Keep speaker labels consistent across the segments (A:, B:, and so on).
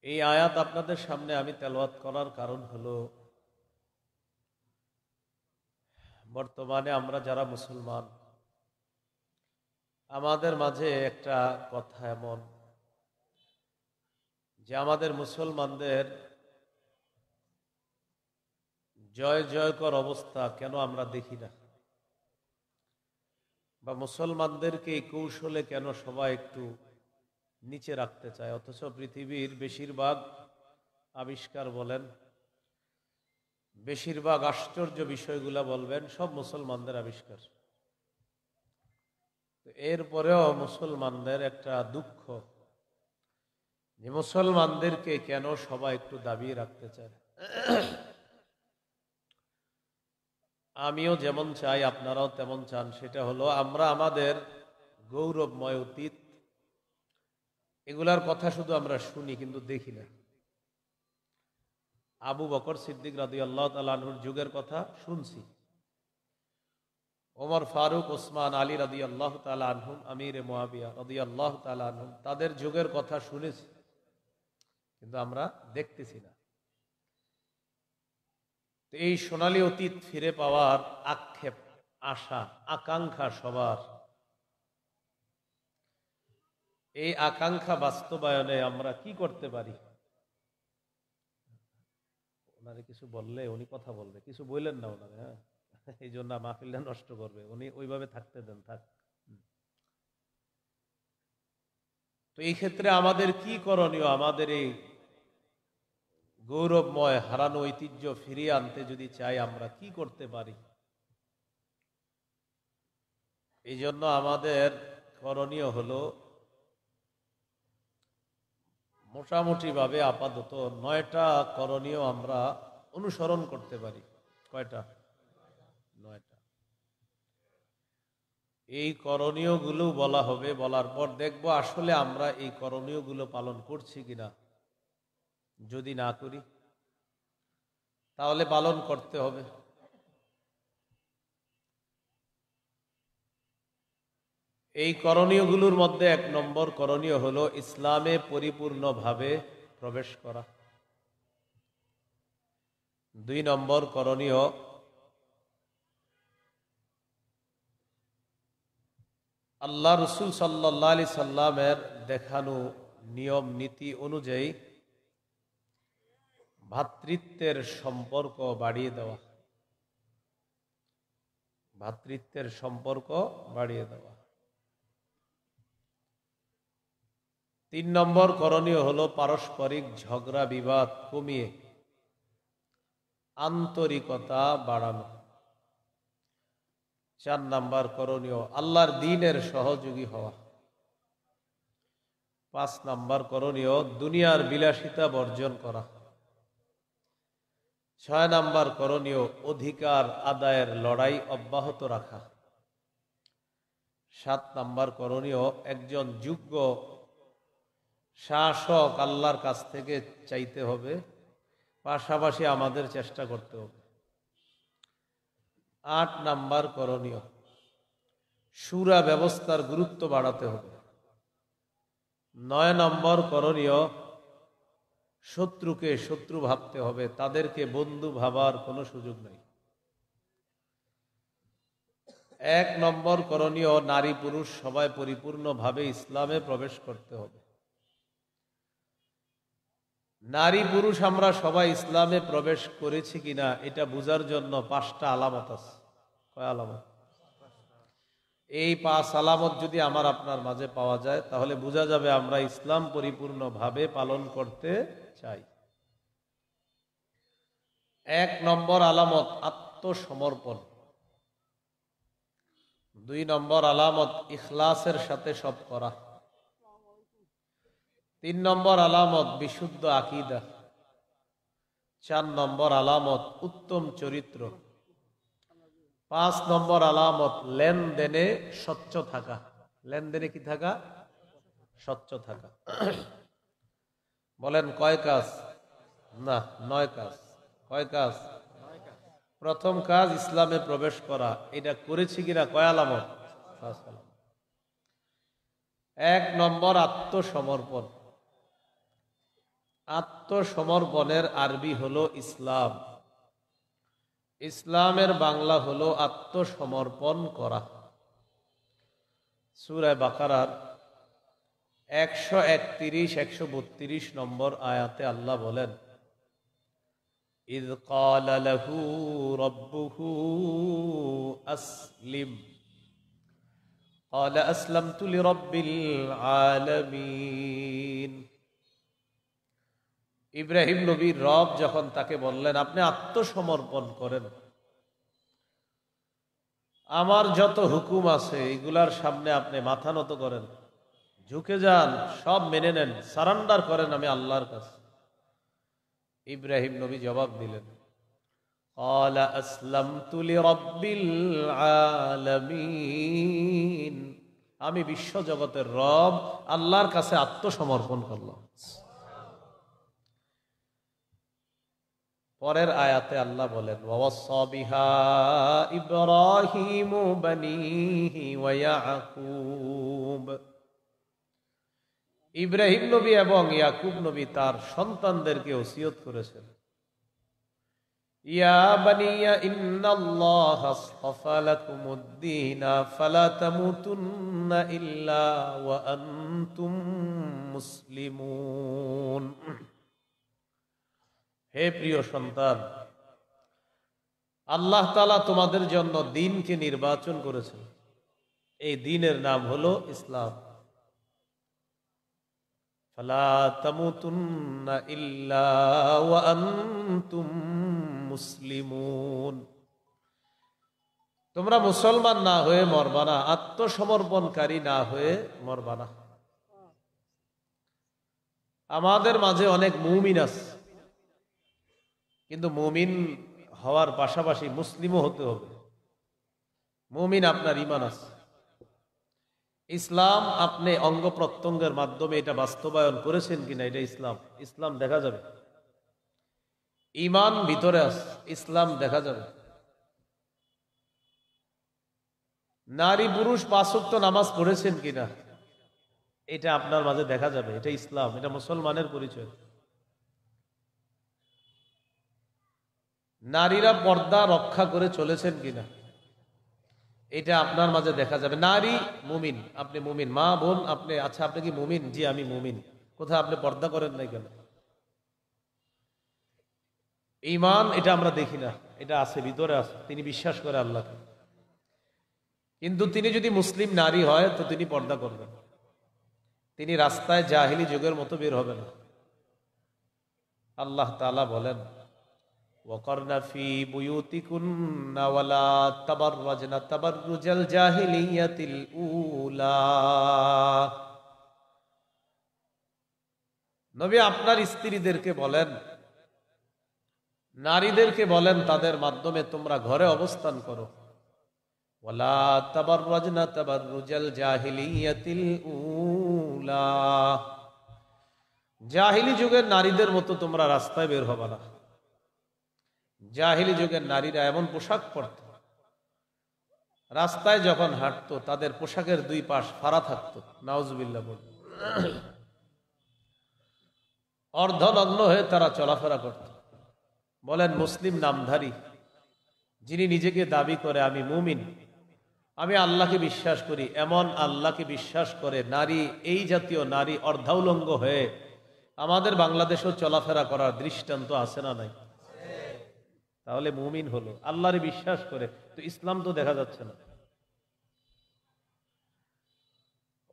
A: এই আয়াত আপনাদের সামনে আমি তেলাওয়াত করার কারণ হলো, বর্তমানে আমরা যারা মুসলমান, আমাদের মাঝে একটা কথা এমন যে আমাদের মুসলমানদের জয় জয়কর অবস্থা কেন আমরা দেখি না, বা মুসলমানদেরকে এই কৌশলে কেন সবাই একটু নিচে রাখতে চায়, অথচ পৃথিবীর বেশিরভাগ আবিষ্কার বলেন, বেশিরভাগ আশ্চর্য বিষয়গুলা বলবেন সব মুসলমানদের আবিষ্কার। এরপরেও মুসলমানদের একটা দুঃখ যে মুসলমানদেরকে কেন সবাই একটু দাবিয়ে রাখতে চায়। আমিও যেমন চাই আপনারাও তেমন চান, সেটা হলো আমরা আমাদের গৌরবময় অতীত এগুলার কথা শুধু আমরা শুনি কিন্তু দেখি না। আবু বকর সিদ্দিক রাদিয়াল্লাহু তাআলা আনহুর যুগের কথা শুনছি, ওমর ফারুক, ওসমান, আলী রাদিয়াল্লাহু তাআলা আনহুম, আমিরে মুআবিয়া রাদিয়াল্লাহু তাআলা আনহুম, তাদের যুগের কথা শুনেছি কিন্তু আমরা দেখতেছি না। তো এই সোনালী অতীত ফিরে পাওয়ার আক্ষেপ, আশা, আকাঙ্ক্ষা সবার। এই আকাঙ্ক্ষা বাস্তবায়নে আমরা কি করতে পারি? ওনারে কিছু বললে উনি কথা বলবে, কিছু বললেন না ওনারে, হ্যাঁ, এই জন্য মাহফিলটা নষ্ট করবে, উনি ওইভাবে থাকতে দেন, থাক। তো এই ক্ষেত্রে আমাদের কি করণীয়? আমাদের এই গৌরবময় হারানো ঐতিহ্য ফিরিয়ে আনতে যদি চাই, আমরা কি করতে পারি? এই জন্য আমাদের করণীয় হলো, মোটামুটি ভাবে আপাতত 9টা করণীয় আমরা অনুসরণ করতে পারি। কয়টা? 9টা। এই করণীয়গুলো বলা হবে, বলার পর দেখব আসলে আমরা এই করণীয়গুলো পালন করছি কিনা। যদি না করি তাহলে পালন করতে হবে। এই করণীয়গুলোর মধ্যে 1 নম্বর করণীয় হলো ইসলামে পরিপূর্ণভাবে প্রবেশ করা। 2 নম্বর করণীয় আল্লাহ রসুল সাল্লাল্লাহু আলাইহি সাল্লামের দেখানো নিয়ম নীতি অনুযায়ী ভ্রাতৃত্বের সম্পর্ক বাড়িয়ে দেওয়া। ভ্রাতৃত্বের সম্পর্ক বাড়িয়ে দেওয়া। 3 নম্বর করণীয় হলো পারস্পরিক ঝগড়া বিবাদ কমিয়ে আন্তরিকতা বাড়ানো। 4 নম্বর করণীয় আল্লাহর দ্বীনের সহযোগী হওয়া। 5 নম্বর করণীয় দুনিয়ার বিলাসিতা বর্জন করা। 6 নম্বর করণীয় অধিকার আদায়ের লড়াই অব্যাহত রাখা। 7 নম্বর করণীয় একজন যোগ্য শাসক আল্লাহর কাছ থেকে চাইতে হবে, পাশাপাশি আমাদের চেষ্টা করতে হবে। 8 নম্বর করণীয় শুরা ব্যবস্থার গুরুত্ব বাড়াতে হবে। 9 নম্বর করণীয় শত্রুকে শত্রু ভাবতে হবে, তাদেরকে বন্ধু ভাবার কোনো সুযোগ নেই। 1 নম্বর করণীয় নারী পুরুষ সবাই পরিপূর্ণভাবে ইসলামে প্রবেশ করতে হবে। নারী পুরুষ আমরা সবাই ইসলামে প্রবেশ করেছি কিনা এটা বোঝার জন্য 5টা আলামত আছে। কয় আলামত? এই 5 আলামত যদি আমার আপনার মাঝে পাওয়া যায় তাহলে বোঝা যাবে আমরা ইসলাম পরিপূর্ণভাবে পালন করতে চাই। 1 নম্বর আলামত আত্মসমর্পণ। 2 নম্বর আলামত ইখলাসের সাথে সব করা। 3 নম্বর আলামত বিশুদ্ধ আকীদা। 4 নম্বর আলামত উত্তম চরিত্র। 5 নম্বর আলামত লেনদেনে স্বচ্ছ থাকা। লেনদেনে কি থাকা? স্বচ্ছ থাকা। বলেন কয় কাজ? না, 9 কাজ। কয় কাজ? প্রথম কাজ ইসলামে প্রবেশ করা। এটা করেছি কিনা? কয় আলামত? 5 আলামত। 1 নম্বর আত্মসমর্পণ। আত্মসমর্পণের আরবি হলো ইসলাম, ইসলামের বাংলা হলো আত্মসমর্পণ করা। সূরা বাকারার 131-132 নম্বর আয়াতে আল্লাহ বলেন, ইয ক্বালা লাহু রাব্বুহু আসলিম ক্বালা আসলামতু লিরাব্বিল আলামিন। ইব্রাহিম নবীর রব যখন তাকে বললেন, আপনি আত্মসমর্পণ করেন, আমার যত হুকুম আছে এগুলার সামনে আপনি মাথা নত করেন, ঝুঁকে যান, সব মেনে নেন, সারেন্ডার করেন আমি আল্লাহর কাছে। ইব্রাহিম নবী জবাব দিলেন, ক্বালা আসলামতু লিরাব্বিল আলামিন, আমি বিশ্ব জগতের রব আল্লাহর কাছে আত্মসমর্পণ করলাম। পরের আয়াতে আল্লাহ বলেন, ওয়াওয়াসসা বিহা ইব্রাহিমু বানিহি ওয়া ইয়াকুব, ইব্রাহিম নবী এবং ইয়াকুব নবী তার সন্তানদেরকে ওসিয়ত করেছেন, ইয়া বানিয়া ইন্নাল্লাহা আসতাফা লাকুমুদ-দীনা ফালা তামুতুন্না ইল্লা ওয়া আনতুম মুসলিমুন। হে প্রিয় সন্তান, আল্লাহ তাআলা তোমাদের জন্য দ্বীনকে নির্বাচন করেছেন, এই দ্বীনের নাম হলো ইসলাম। ফালা তামুতুন্না ইল্লা ওয়া আনতুম মুসলিমুন, তোমরা মুসলমান না হয়ে মরবা না, আত্মসমর্পণকারী না হয়ে মরবা না। আমাদের মাঝে অনেক মুমিন আছে, কিন্তু মুমিন হওয়ার পাশাপাশি মুসলিমও হতে হবে। মুমিন আপনার ঈমান আছে, ইসলাম আপনি অঙ্গ প্রত্যঙ্গের মাধ্যমে এটা বাস্তবায়ন করেছেন কিনা, এটা ইসলাম। ইসলাম দেখা যাবে। ঈমান ভিতরে আছে, ইসলাম দেখা যাবে। নারী পুরুষ 5 ওয়াক্ত নামাজ পড়েছেন কিনা, এটা আপনার মাঝে দেখা যাবে। এটা ইসলাম, এটা মুসলমানের পরিচয়। নারীরা পর্দা রক্ষা করে চলেছেন কিনা, এটা আপনার মাঝে দেখা যাবে। নারী মুমিন, আপনি মুমিন। মা বোন আপনি, আচ্ছা আপনি কি মুমিন? জি আমি মুমিন। কোথায় আপনি পর্দা করেন নাই কেন? ঈমান এটা আমরা দেখি না, এটা আছে, ভিতরে আছে। তিনি বিশ্বাস করে আল্লাহকে, কিন্তু তিনি যদি মুসলিম নারী হয় তো তিনি পর্দা করবেন, তিনি রাস্তায় জাহিলি যুগের মতো বের হবে না। আল্লাহ তাআলা বলেন, ওয়াকারনা ফি বুয়ুতিকুন্না ওয়ালা তাবাররাজনা তাবাররুজাল জাহিলিয়াতিল উলা। নবী আপনার স্ত্রীদেরকে বলেন, নারীদেরকে বলেন, তাদের মাধ্যমে তোমরা ঘরে অবস্থান করো। ওয়ালা তাবাররাজনা তাবাররুজাল জাহিলিয়াতিল উলা, জাহিলি যুগের নারীদের মতো তোমরা রাস্তায় বের হবে না। জাহিলি যুগের নারীরা এমন পোশাক পরত, রাস্তায় যখন হাঁটতো তাদের পোশাকের 2 পাশ ফাড়া থাকতো, নাউজুবিল্লাহ বল, অর্ধনগ্ন হয়ে তারা চলাফেরা করত। বলেন মুসলিম নামধারী যিনি নিজেকে দাবি করে আমি মুমিন, আমি আল্লাহকে বিশ্বাস করি, এমন আল্লাহকে বিশ্বাস করে নারী, এই জাতীয় নারী অর্ধাউলঙ্গ হয়ে আমাদের বাংলাদেশেও চলাফেরা করার দৃষ্টান্ত আছে না নাই? তাহলে মুমিন হলো, আল্লাহর বিশ্বাস করে। তো ইসলাম তো দেখা যাচ্ছে না।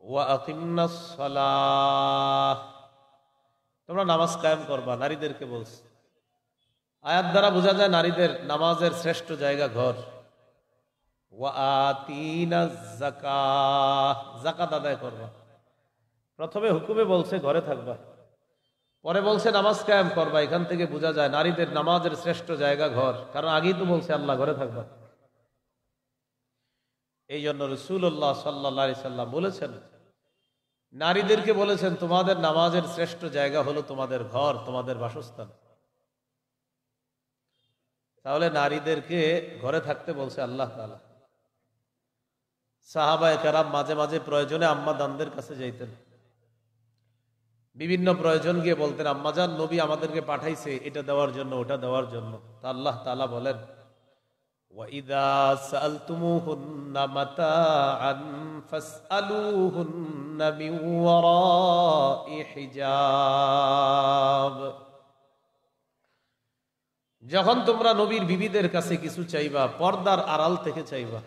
A: ওয়া আকিমনাস সালাহ, তোমরা নামাজ কায়েম করবা, নারীদেরকে বলছে। আয়াত দ্বারা বোঝা যায় নারীদের নামাজের শ্রেষ্ঠ জায়গা ঘর। ওয়া আতিনাজ যাকাহ, যাকাত আদায় করবা। প্রথমে হুকুমে বলছে ঘরে থাকবা, পরে বলছে নামাজ কায়েম করবা। এখান থেকে বোঝা যায় নারীদের নামাজের শ্রেষ্ঠ জায়গা ঘর, কারণ আগেই তো বলছে আল্লাহ ঘরে থাকবা। এই জন্য রাসূলুল্লাহ সাল্লাল্লাহু আলাইহি সাল্লাম বলেছেন, নারীদেরকে বলেছেন তোমাদের নামাজের শ্রেষ্ঠ জায়গা হলো তোমাদের ঘর, তোমাদের বাসস্থান। তাহলে নারীদেরকে ঘরে থাকতে বলছে আল্লাহ তাআলা। সাহাবায়ে কেরাম মাঝে মাঝে প্রয়োজনে আম্মা দানদের কাছে যাইতেন, বিভিন্ন প্রয়োজন গিয়ে বলতেন, আম্মাজান নবী আমাদেরকে পাঠাইছে এটা দেওয়ার জন্য, ওটা দেওয়ার জন্য। তা আল্লাহ তাআলা বলেন, وَإِذَا سَأَلْتُمُوهُنَّ مَتَاعًا فَاسْأَلُوهُنَّ مِنْ وَرَاءِ حِجَابٍ। যখন তোমরা নবীর বিবিদের কাছে কিছু চাইবা, পর্দার আড়াল থেকে চাইবা।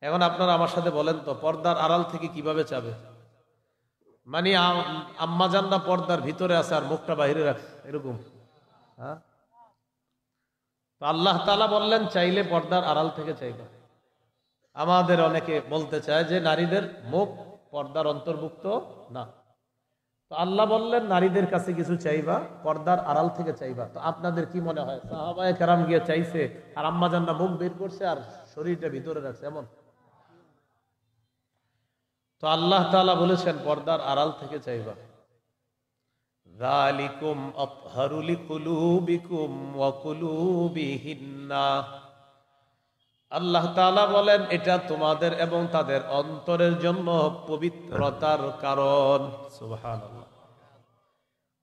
A: এখন আপনারা আমার সাথে বলেন তো, পর্দার আড়াল থেকে কিভাবে চাবে? মানে আম্মাজানরা পর্দার ভিতরে আছে আর মুখটা বাইরে রাখছে, এরকম? হ্যাঁ, তো আল্লাহ তাআলা বললেন চাইলে পর্দার আড়াল থেকে চাইবা। আমাদের অনেকে বলতে চায় যে নারীদের মুখ পর্দার অন্তর্ভুক্ত না। তো আল্লাহ বললেন নারীদের কাছে কিছু চাইবা, পর্দার আড়াল থেকে চাইবা। তো আপনাদের কি মনে হয়, সাহাবায়ে কেরাম গিয়ে চাইছে আর আম্মাজানরা মুখ বের করছে আর শরীরটা ভিতরে রাখছে, এমন? তো আল্লাহ তাআলা বলেছেন পর্দার আড়াল থেকে চাইবা। যালিকুম আতহারু লিকুলুবিকুম ওয়া কুলুবিহিন্না। আল্লাহ তাআলা বলেন এটা তোমাদের এবং তাদের অন্তরের জন্য পবিত্রতার কারণ। সুবহানাল্লাহ।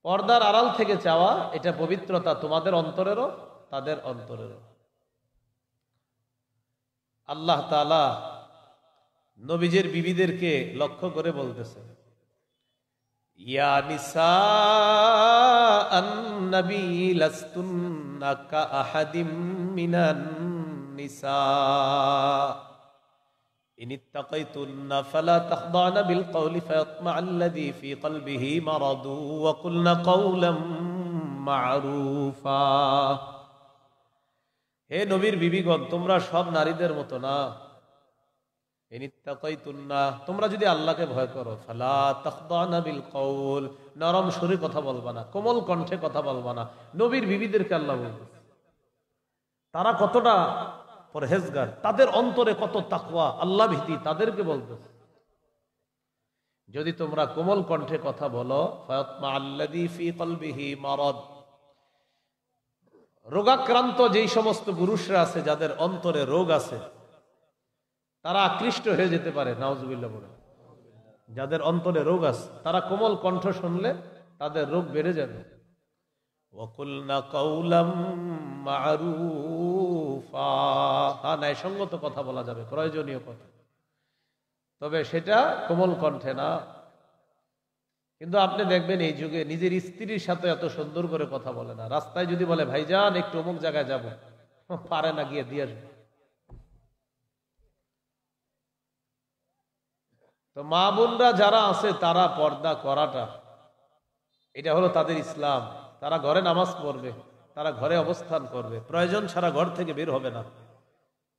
A: পর্দার আড়াল থেকে চাওয়া এটা পবিত্রতা তোমাদের অন্তরেরও তাদের অন্তরেরও। আল্লাহ তাআলা নবীজের বিবিদেরকে লক্ষ্য করে বলতেছেন, ইয়া নিসা আন-নবী লাস্তুন্না কাআহাদিম মিনান নিসা ইন ইত্তাকাইতুন্না ফালা তাখদানা বিল কওলি ফায়াতমাআল্লাযী ফী কলবিহি মারাদু ওয়া কুলনা কওলাম মা'রুফা। হে নবীর বিবিগণ, তোমরা সব নারীদের মতো না। তোমরা যদি আল্লাহকে ভয় করো, ফালা তাখদানা বিল কওল, নরম সুরে কথা বলবা না, কোমল কণ্ঠে কথা বলবা না। নবীর বিবিদেরকে আল্লাহ বলবে তারা কতটা পরহেজগার, তাদের অন্তরে কত তাকওয়া, আল্লাহ ভীতি, তাদেরকে বলবে যদি তোমরা কোমল কণ্ঠে কথা বলো, ফায়াতমাআল্লাযী ফী কলবিহি মারাদ, রোগাক্রান্ত যেই সমস্ত পুরুষরা আছে যাদের অন্তরে রোগ আছে, তারা আকৃষ্ট হয়ে যেতে পারে। নাউজুবিল্লাহ বলে, যাদের অন্তরে রোগ আছে তারা কোমল কণ্ঠ শুনলে তাদের রোগ বেড়ে যাবে। ওয়াকুলনা কাওলাম মা'রুফা, ন্যায়সঙ্গত কথা বলা যাবে, প্রয়োজনীয় কথা, তবে সেটা কোমল কণ্ঠে না। কিন্তু আপনি দেখবেন এই যুগে নিজের স্ত্রীর সাথে এত সুন্দর করে কথা বলে না। রাস্তায় যদি বলে ভাইজান একটু অমুক জায়গায় যাব, পারে না, গিয়ে দিয়ে আসবে। তো মা বোনরা যারা আছে তারা পর্দা করাটা এটা হলো তাদের ইসলাম। তারা ঘরে নামাজ পড়বে, তারা ঘরে অবস্থান করবে, প্রয়োজন ছাড়া ঘর থেকে বের হবে না।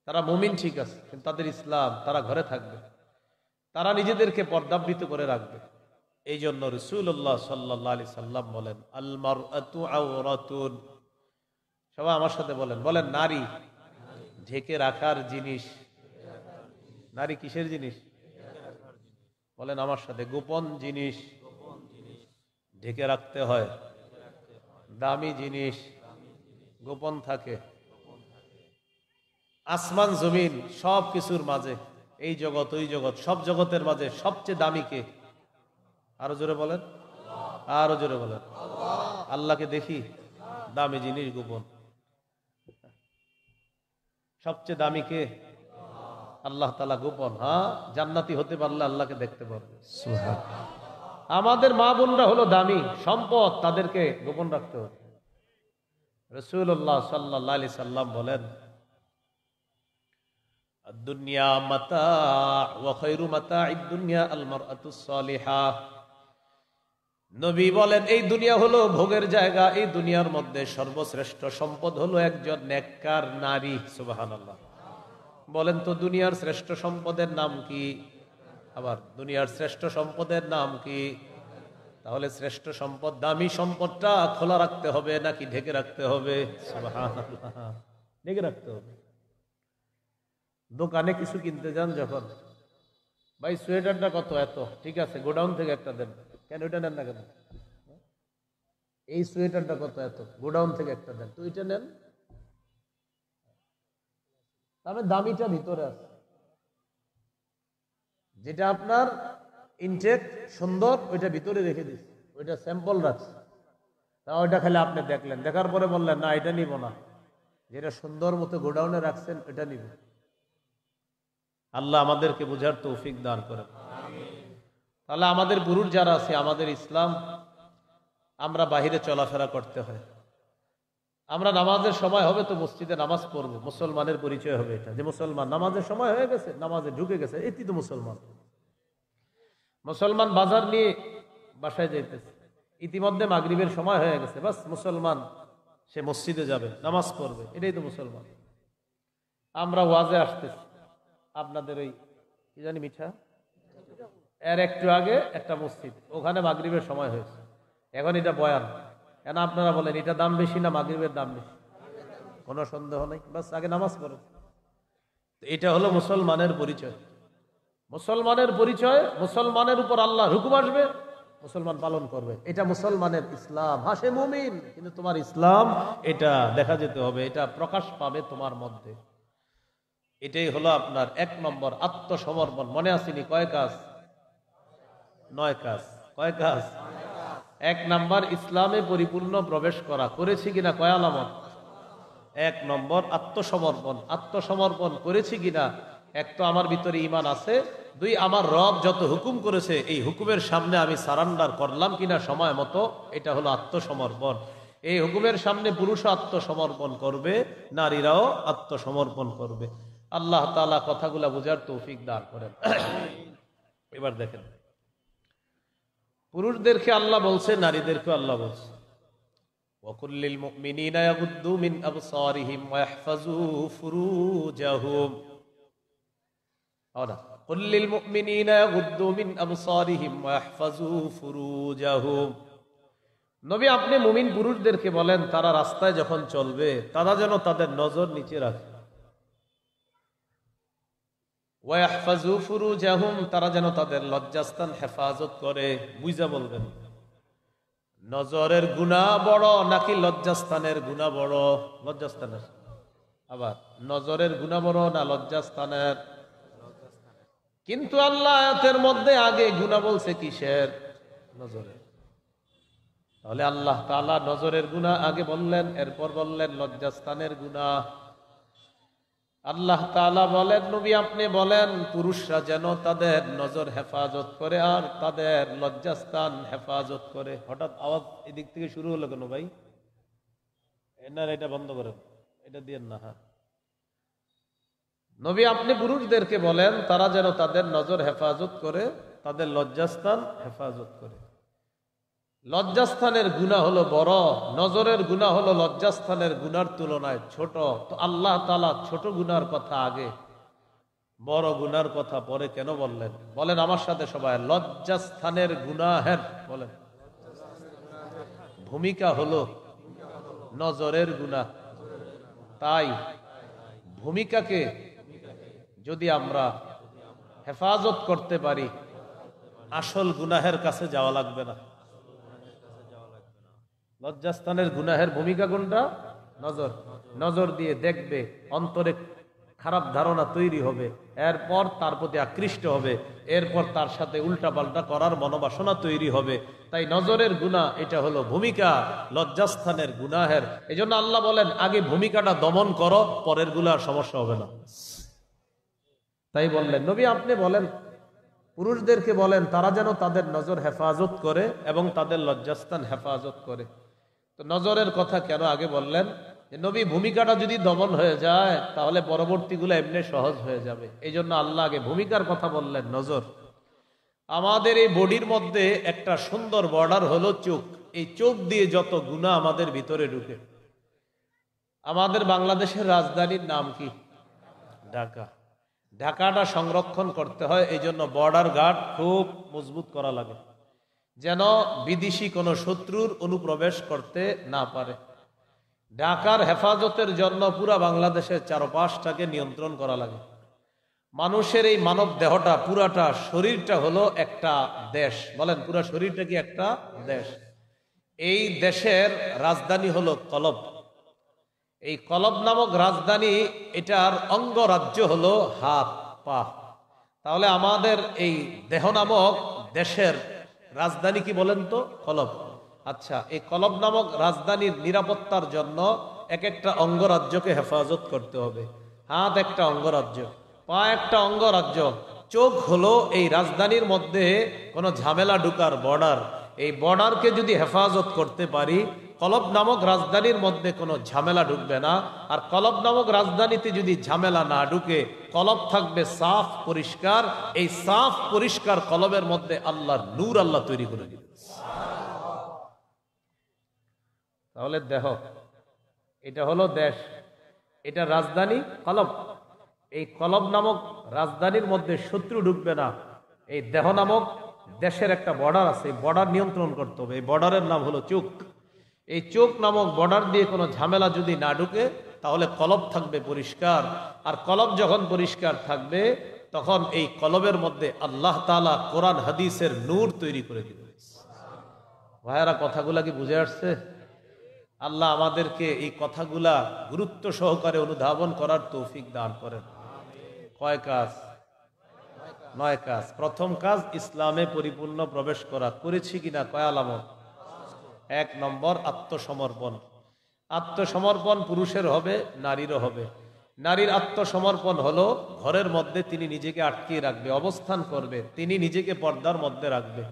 A: তারা মুমিন ঠিক আছে, কিন্তু তাদের ইসলাম, তারা ঘরে থাকবে, তারা নিজেদেরকে পর্দাবৃত করে রাখবে। এই জন্য রাসূলুল্লাহ সাল্লাল্লাহু আলাইহি সাল্লাম বলেন, আল মারআতু আওরাতুন। সবাই আমার সাথে বলেন, বলেন নারী ঢেকে রাখার জিনিস। নারী কিসের জিনিস? বলেন আমার সাথে, গোপন জিনিস, ঢেকে রাখতে হয়। দামি জিনিস গোপন থাকে। আসমান জমিন সব কিছুর মাঝে, এই জগৎ ওই জগৎ, সব জগতের মাঝে সবচেয়ে দামি কে? আরো জোরে বলেন, আরো জোরে বলেন। আল্লাহকে দেখি, দামি জিনিস গোপন। সবচেয়ে দামি কে? আল্লাহ তাআলা গোপন। হ্যাঁ, জান্নাতি হতে পারলে আল্লাহকে দেখতে পারবে। সুবহানাল্লাহ। আমাদের মা বোনরা হলো দামি সম্পদ, তাদেরকে গোপন রাখতে হবে। রাসূলুল্লাহ সাল্লাল্লাহু আলাইহি সাল্লাম বলেন, আদ-দুনিয়া মাতা' ওয়া খায়রু মাতা'id দুনিয়া আল মারআতুস সালিহা। নবী বলেন এই দুনিয়া হলো ভোগের জায়গা, এই দুনিয়ার মধ্যে সর্বশ্রেষ্ঠ সম্পদ হলো একজন নেককার নারী। সুবহানাল্লাহ। বলেন তো দুনিয়ার শ্রেষ্ঠ সম্পদের নাম কি? আবার দুনিয়ার শ্রেষ্ঠ সম্পদের নাম কি? তাহলে শ্রেষ্ঠ সম্পদ, দামি সম্পদটা খোলা রাখতে হবে নাকি ঢেকে রাখতে হবে? সুবহানাল্লাহ, ঢেকে রাখতে হবে। দোকানে কিছু কিনতে যান যখন, ভাই সোয়েটারটা কত? এত। ঠিক আছে, গোডাউন থেকে একটা দেন। কেন ওইটা নেন না কেন? এই সোয়েটারটা কত? এত। গোডাউন থেকে একটা দেন। তো ওইটা নেন, তাহলে দামিটা ভিতরে আছে। যেটা আপনার ইনটেক সুন্দর, ওইটা ভিতরে রেখে দিচ্ছে। ওইটা স্যাম্পল রাখছে, তা ওইটা খালি আপনি দেখলেন, দেখার পরে বললেন না এটা নিব না, যেটা সুন্দর মতো গোডাউনে রাখছেন এটা নিব। আল্লাহ আমাদেরকে বোঝার তৌফিক দান করেন। তাহলে আমাদের পুরুষ যারা আছে, আমাদের ইসলাম, আমরা বাহিরে চলাফেরা করতে হয়। আমরা নামাজের সময় হবে তো মসজিদে নামাজ পড়বো, মুসলমানের পরিচয় হবে এটা, যে মুসলমান। নামাজের সময় হয়ে গেছে, নামাজে ঢুকে গেছে, এটি তো মুসলমান। মুসলমান বাজার নিয়ে বাসায় যাইতেছে, ইতিমধ্যে মাগরিবের সময় হয়ে গেছে, বাস মুসলমান সে মসজিদে যাবে, নামাজ পড়বে, এটাই তো মুসলমান। আমরা ওয়াজে আসতেছি, আপনাদের ওই কি জানি মিঠা এর একটু আগে একটা মসজিদ, ওখানে মাগরিবের সময় হয়েছে, এখন এটা বয়ান। কেন আপনারা বলেন এটা দাম বেশি না মাগরিবের দাম বেশি? কোনো সন্দেহ নেই, বাস আগে নামাজ পড়ে। এটা হলো মুসলমানের পরিচয়। মুসলমানের পরিচয়, মুসলমানের উপর আল্লাহর হুকুম আসবে, মুসলমান পালন করবে, এটা মুসলমানের ইসলাম। হাসে মুমিন, কিন্তু তোমার ইসলাম এটা দেখা যেতে হবে, এটা প্রকাশ পাবে তোমার মধ্যে। এটাই হলো আপনার 1 নম্বর আত্মসমর্পণ। মনে আসেনি কয় কাজ? 9 কাজ। কয় কাজ? 1 নম্বর ইসলামে পরিপূর্ণ প্রবেশ করা। করেছি কিনা? কয় আলামত? 1 নম্বর আত্মসমর্পণ। আত্মসমর্পণ করেছি কিনা? 1 তো আমার ভিতরে ঈমান আছে, 2 আমার রব যত হুকুম করেছে এই হুকুমের সামনে আমি সারান্ডার করলাম কিনা সময় মতো, এটা হলো আত্মসমর্পণ। এই হুকুমের সামনে পুরুষ আত্মসমর্পণ করবে, নারীরাও আত্মসমর্পণ করবে। আল্লাহ তাআলা কথাগুলা বুঝার তৌফিক দান করেন। এবার দেখেন, পুরুষদেরকে আল্লাহ বলছে, নারীদেরকে আল্লাহ বলছে, ওয়াকুল্লিল মুমিনিনা ইয়াগুদ্দু মিন আবসারিহিম ওয়া ইয়াহফাজু ফুরুজাহুম। কুল্লিল মুমিনিনা ইয়াগুদ্দু মিন আবসারিহিম ওয়া ইয়াহফাজু ফুরুজাহুম। নবী আপনি মুমিন পুরুষদেরকে বলেন তারা রাস্তায় যখন চলবে তারা যেন তাদের নজর নিচে রাখে। ওয়া ইয়াহফাজু ফুরুজাহুম, তারা যেন তাদের লজ্জাস্থান হেফাজত করে। বুঝা বলবেন, নজরের গুনাহ বড় নাকি লজ্জাস্থানের গুনাহ বড়? লজ্জাস্থানের। আবার নজরের গুনাহ বড় না লজ্জাস্থানের? কিন্তু আল্লাহ আয়াতের মধ্যে আগে গুনাহ বলছে কিসের? নজরের। তাহলে আল্লাহ তাআলা নজরের গুনাহ আগে বললেন, এরপর বললেন লজ্জাস্থানের গুনাহ। আল্লাহ তাআলা বলেন, নবী আপনি বলেন পুরুষরা যেন তাদের নজর হেফাজত করে আর তাদের লজ্জাস্থান হেফাজত করে। হঠাৎ আওয়াজ এদিক থেকে শুরু হলো কেন ভাই? এটা বন্ধ করেন, এটা দিয়েন না। হ্যাঁ, নবী আপনি পুরুষদেরকে বলেন তারা যেন তাদের নজর হেফাজত করে, তাদের লজ্জাস্থান হেফাজত করে। লজ্জাস্থানের গুনাহ হলো বড়, নজরের গুনাহ হলো লজ্জাস্থানের গুনার তুলনায় ছোট। তো আল্লাহ তাআলা ছোট গুনার কথা আগে, বড় গুনার কথা পরে কেন বললেন? বলেন আমার সাথে সবাই, লজ্জাস্থানের গুনাহের বলেন ভূমিকা হলো নজরের গুনাহ। তাই ভূমিকাকে যদি আমরা হেফাজত করতে পারি, আসল গুনাহের কাছে যাওয়া লাগবে না। লজ্জাস্থানের গুনাহের ভূমিকা কোনটা? নজর। নজর দিয়ে দেখবে, অন্তরে খারাপ ধারণা তৈরি হবে, এরপর তার প্রতি আকৃষ্ট হবে, এরপর তার সাথে উল্টাপাল্টা করার মনোবাসনা তৈরি হবে। তাই নজরের গুনাহ এটা হলো ভূমিকা লজ্জাস্থানের গুনাহের। এই জন্য আল্লাহ বলেন আগে ভূমিকাটা দমন করো, পরের গুলার সমস্যা হবে না। তাই বললেন নবী আপনি বলেন পুরুষদেরকে বলেন তারা যেন তাদের নজর হেফাজত করে এবং তাদের লজ্জাস্থান হেফাজত করে। তো নজরের কথা কেন আগে বললেন? যে নবী ভূমিকাটা যদি দমন হয়ে যায় তাহলে পরবর্তীগুলো এমনি সহজ হয়ে যাবে। এই জন্য আল্লাহ আগে ভূমিকার কথা বললেন, নজর। আমাদের এই বডির মধ্যে একটা সুন্দর বর্ডার হলো চোখ। এই চোখ দিয়ে যত গুনাহ আমাদের ভিতরে ঢুকে। আমাদের বাংলাদেশের রাজধানীর নাম কি? ঢাকা। ঢাকাটা সংরক্ষণ করতে হয়, এই জন্য বর্ডার গার্ড খুব মজবুত করা লাগে, যেন বিদেশি কোনো শত্রুর অনুপ্রবেশ করতে না পারে। ঢাকার হেফাজতের জন্য পুরা বাংলাদেশের চারপাশটাকে নিয়ন্ত্রণ করা লাগে। মানুষের এই মানব দেহটা, পুরাটা শরীরটা হলো একটা দেশ। বলেন পুরা শরীরটা কি একটা দেশ? এই দেশের রাজধানী হলো কলব। এই কলব নামক রাজধানী, এটার অঙ্গরাজ্য হলো হাত পা। তাহলে আমাদের এই দেহ নামক দেশের রাজধানী কি বলেন তো? কলব। আচ্ছা, এই কলব নামক রাজধানীর নিরাপত্তার জন্য এক একটা অঙ্গরাজ্যকে হেফাজত করতে হবে। হাত একটা অঙ্গরাজ্য, পা একটা অঙ্গরাজ্য, চোখ হলো এই রাজধানীর মধ্যে কোনো ঝামেলা ঢুকার বর্ডার। এই বর্ডারকে যদি হেফাজত করতে পারি, কলব নামক রাজধানীর মধ্যে কোনো ঝামেলা ঢুকবে না। আর কলব নামক রাজধানীতে যদি ঝামেলা না ঢুকে, কলব থাকবে সাফ পরিষ্কার। এই সাফ পরিষ্কার কলবের মধ্যে আল্লাহর নূর আল্লাহ তৈরি করে দিবে। তাহলে দেহ, এটা হলো দেশ, এটা রাজধানী কলব। এই কলব নামক রাজধানীর মধ্যে শত্রু ঢুকবে না। এই দেহ নামক দেশের একটা বর্ডার আছে, বর্ডার নিয়ন্ত্রণ করতে হবে। এই বর্ডারের নাম হলো চোখ। এই চোখ নামক বর্ডার দিয়ে কোনো ঝামেলা যদি না ঢুকে, তাহলে কলব থাকবে পরিষ্কার। আর কলব যখন পরিষ্কার থাকবে, তখন এই কলবের মধ্যে আল্লাহ তাআলা কোরআন হাদিসের নূর তৈরি করে দিবে। ভাইয়ারা, কথাগুলা কি বুঝে আসছে? আল্লাহ আমাদেরকে এই কথাগুলা গুরুত্ব সহকারে অনুধাবন করার তৌফিক দান করেন। কয় কাজ? 9 কাজ। প্রথম কাজ, ইসলামে পরিপূর্ণ প্রবেশ করা। করেছি কিনা? কয় আলামত? 1 নম্বর, আত্মসমর্পণ। আত্মসমর্পণ পুরুষের হবে, নারীরও হবে। নারীর আত্মসমর্পণ হলো ঘরের মধ্যে তিনি নিজেকে আটকিয়ে রাখবে, অবস্থান করবে, তিনি নিজেকে পর্দার মধ্যে রাখবে।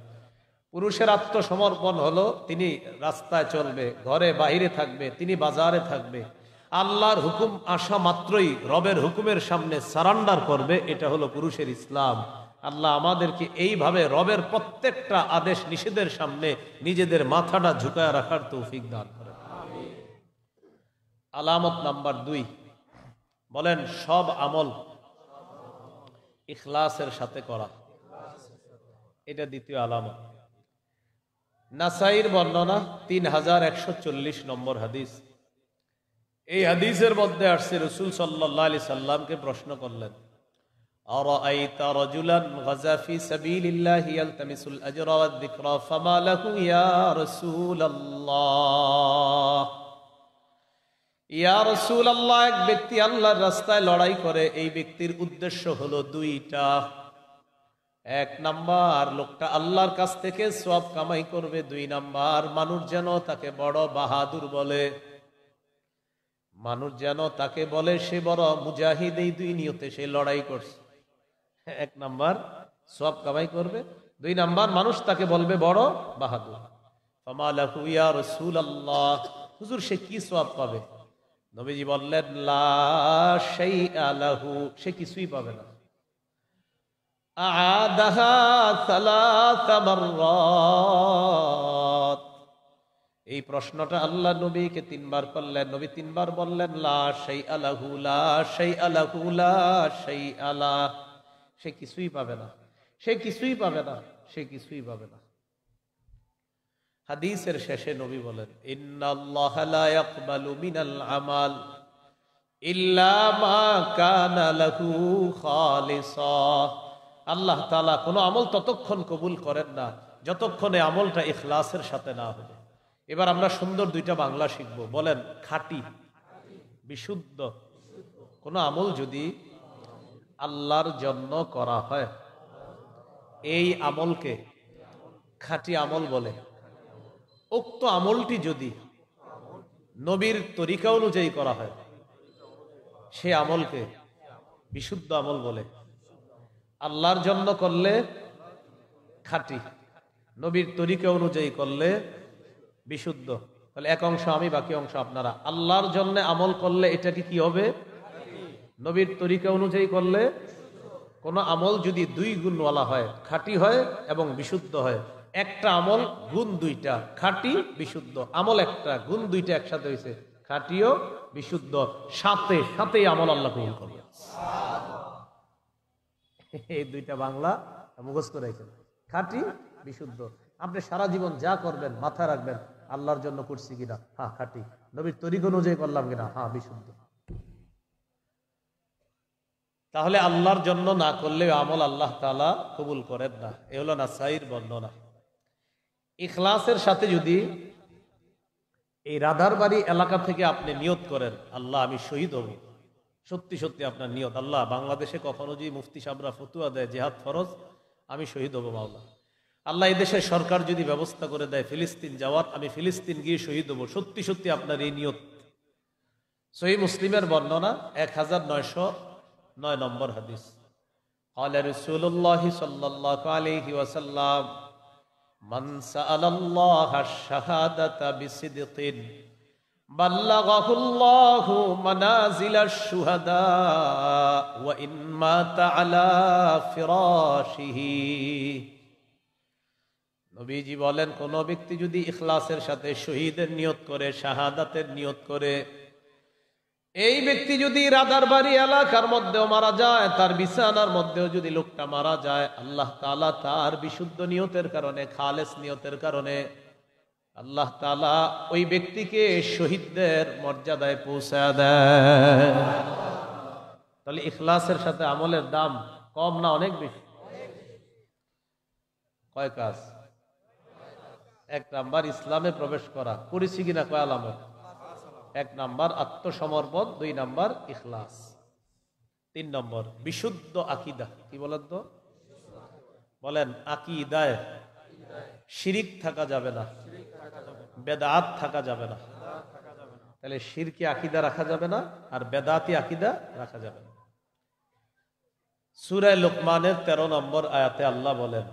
A: পুরুষের আত্মসমর্পণ হলো তিনি রাস্তায় চলবে, ঘরে বাইরে থাকবে, তিনি বাজারে থাকবে। আল্লাহর হুকুম আসা মাত্রই রবের হুকুমের সামনে সারান্ডার করবে। এটা হলো পুরুষের ইসলাম। আল্লাহ আমাদেরকে এইভাবে রবের প্রত্যেকটা আদেশ নিষেধের সামনে নিজেদের মাথাটা ঝুঁকায় রাখার তৌফিক দান করে। আলামত নাম্বার 2, বলেন সব আমল ইখলাসের সাথে করা। এটা দ্বিতীয় আলামত। নাসাইর বর্ণনা 3140 নম্বর হাদিস। এই হাদিসের মধ্যে আসছে, রাসূল সাল্লাল্লাহু আলাইহি সাল্লামকে প্রশ্ন করলেন, আরাআইতা রাজুলান গাযা ফি সাবিলিল্লাহি ইয়ালতামিসুল আজরা ওয়াদ যিকরা ফামা লাহু ইয়া রাসূলুল্লাহ। ইয়া রাসূলুল্লাহ, এক ব্যক্তি আল্লাহর রাস্তায় লড়াই করে, এই ব্যক্তির উদ্দেশ্য হলো 2টা। 1 নাম্বার, লোকটা আল্লাহর কাছ থেকে সওয়াব কামাই করবে। 2 নাম্বার, মানুষ যেন তাকে বড় বাহাদুর বলে, মানুষ যেন তাকে বলে সে বড় মুজাহিদ। এই 2 নিয়তে সে লড়াই করছে। 1 নাম্বার সওয়াব কামাই করবে, 2 নাম্বার মানুষ তাকে বলবে বড় বাহাদুর। ফামা লাহু ইয়া রাসূলুল্লাহ, হুজুর সে কি সওয়াব পাবে? নবীজি বললেন, লা শাইআ লাহু, সে কিছুই পাবে না। আ'আদাহা সালাসা মাররাত, এই প্রশ্নটা আল্লাহ নবীকে 3 বার করলেন। নবী 3 বার বললেন, লা শাইআ লাহু, লা শাইআ লাহু, লা শাইআ লা, সে কিছুই পাবে না, সে কিছুই পাবে না, সে কিছুই পাবে না। হাদিসের শেষে নবী বলেন, ইন্নাল্লাহা লা ইয়াকবালু মিনাল আমাল ইল্লা মা কানা লাহু খালিসা। আল্লাহ তাআলা কোনো আমল ততক্ষণ কবুল করেন না যতক্ষণে আমলটা ইখলাসের সাথে না হবে। এবার আমরা সুন্দর 2টা বাংলা শিখবো। বলেন, খাঁটি, বিশুদ্ধ। কোন আমল যদি আল্লাহর জন্য করা হয়, এই আমলকে খাঁটি আমল বলে। উক্ত আমলটি যদি নবীর তরিকা অনুযায়ী করা হয়, সে আমলকে বিশুদ্ধ আমল বলে। আল্লাহর জন্য করলে খাঁটি, নবীর তরিকা অনুযায়ী করলে বিশুদ্ধ। তাহলে এক অংশ আমি, বাকি অংশ আপনারা। আল্লাহর জন্য আমল করলে এটাকে কি হবে? নবীর তরিকা অনুযায়ী করলে। কোন আমল যদি 2 গুণওয়ালা হয়, খাঁটি হয় এবং বিশুদ্ধ হয়, একটা আমল গুণ 2টা, খাঁটি বিশুদ্ধ। আমল একটা, গুণ 2টা একসাথে হয়েছে, খাঁটিও বিশুদ্ধ, সাথে সাথেই আমল আল্লাহ কবুল করবে। এই 2টা বাংলা মুখস্থ রেখেন, খাঁটি বিশুদ্ধ। আপনি সারা জীবন যা করবেন মাথায় রাখবেন, আল্লাহর জন্য করছি কিনা, হ্যাঁ খাঁটি। নবীর তরিকা অনুযায়ী করলাম কিনা, হ্যাঁ বিশুদ্ধ। তাহলে আল্লাহর জন্য না করলে আমল আল্লাহ তাআলা কবুল করেন না। এ হলো নাসাইর বর্ণনা। ইখলাসের সাথে যদি এই রাধারবাড়ি এলাকা থেকে আপনি নিয়ত করেন, আল্লাহ আমি শহীদ হব, সত্যি সত্যি আপনার নিয়ত, আল্লাহ বাংলাদেশে কখনো যদি মুফতি সাহেবরা ফতুয়া দেয় জিহাদ ফরজ, আমি শহীদ হব মাওলা, আল্লাহ এই দেশের সরকার যদি ব্যবস্থা করে দেয় ফিলিস্তিন যাওয়ার, আমি ফিলিস্তিন গিয়ে শহীদ হব, সত্যি সত্যি আপনার এই নিয়ত। সহিহ মুসলিমের বর্ণনা 1909 নম্বর হাদিস। قال رسول الله صلى الله عليه وسلم من سأل الله الشهادة بصدق بلغه الله منازل الشهداء وإن مات على فراشه। নবীজি বলেন, কোন ব্যক্তি যদি ইখলাসের সাথে শহীদের নিয়ত করে, শাহাদাতের নিয়ত করে, এই ব্যক্তি যদি রাদার বাড়ি এলাকার মধ্যেও মারা যায়, তার বিছানার মধ্যেও যদি লোকটা মারা যায়, আল্লাহ তাআলা তার বিশুদ্ধ নিয়তের কারণে, খালেস নিয়তের কারণে আল্লাহ তাআলা ওই ব্যক্তিকে শহীদদের মর্যাদায় পৌঁছায় দেয়। তাহলে ইখলাসের সাথে আমলের দাম কম না অনেক বেশি? কয় কাজ? এক নাম্বার ইসলামে প্রবেশ করা, করেছি কিনা কয় আলামত? এক নাম্বার আত্মসমর্পণ, 2 নাম্বার ইখলাস, 3 নম্বর বিশুদ্ধ আকীদা। কি বলেন তো? বলেন, আকীদায় শিরিক থাকা যাবে না, বেদাত থাকা যাবে না। তাহলে শিরকি আকীদা রাখা যাবে না, আর বেদাতি আকীদা রাখা যাবে না। সূরা লুকমানের 13 নম্বর আয়াতে আল্লাহ বলেন,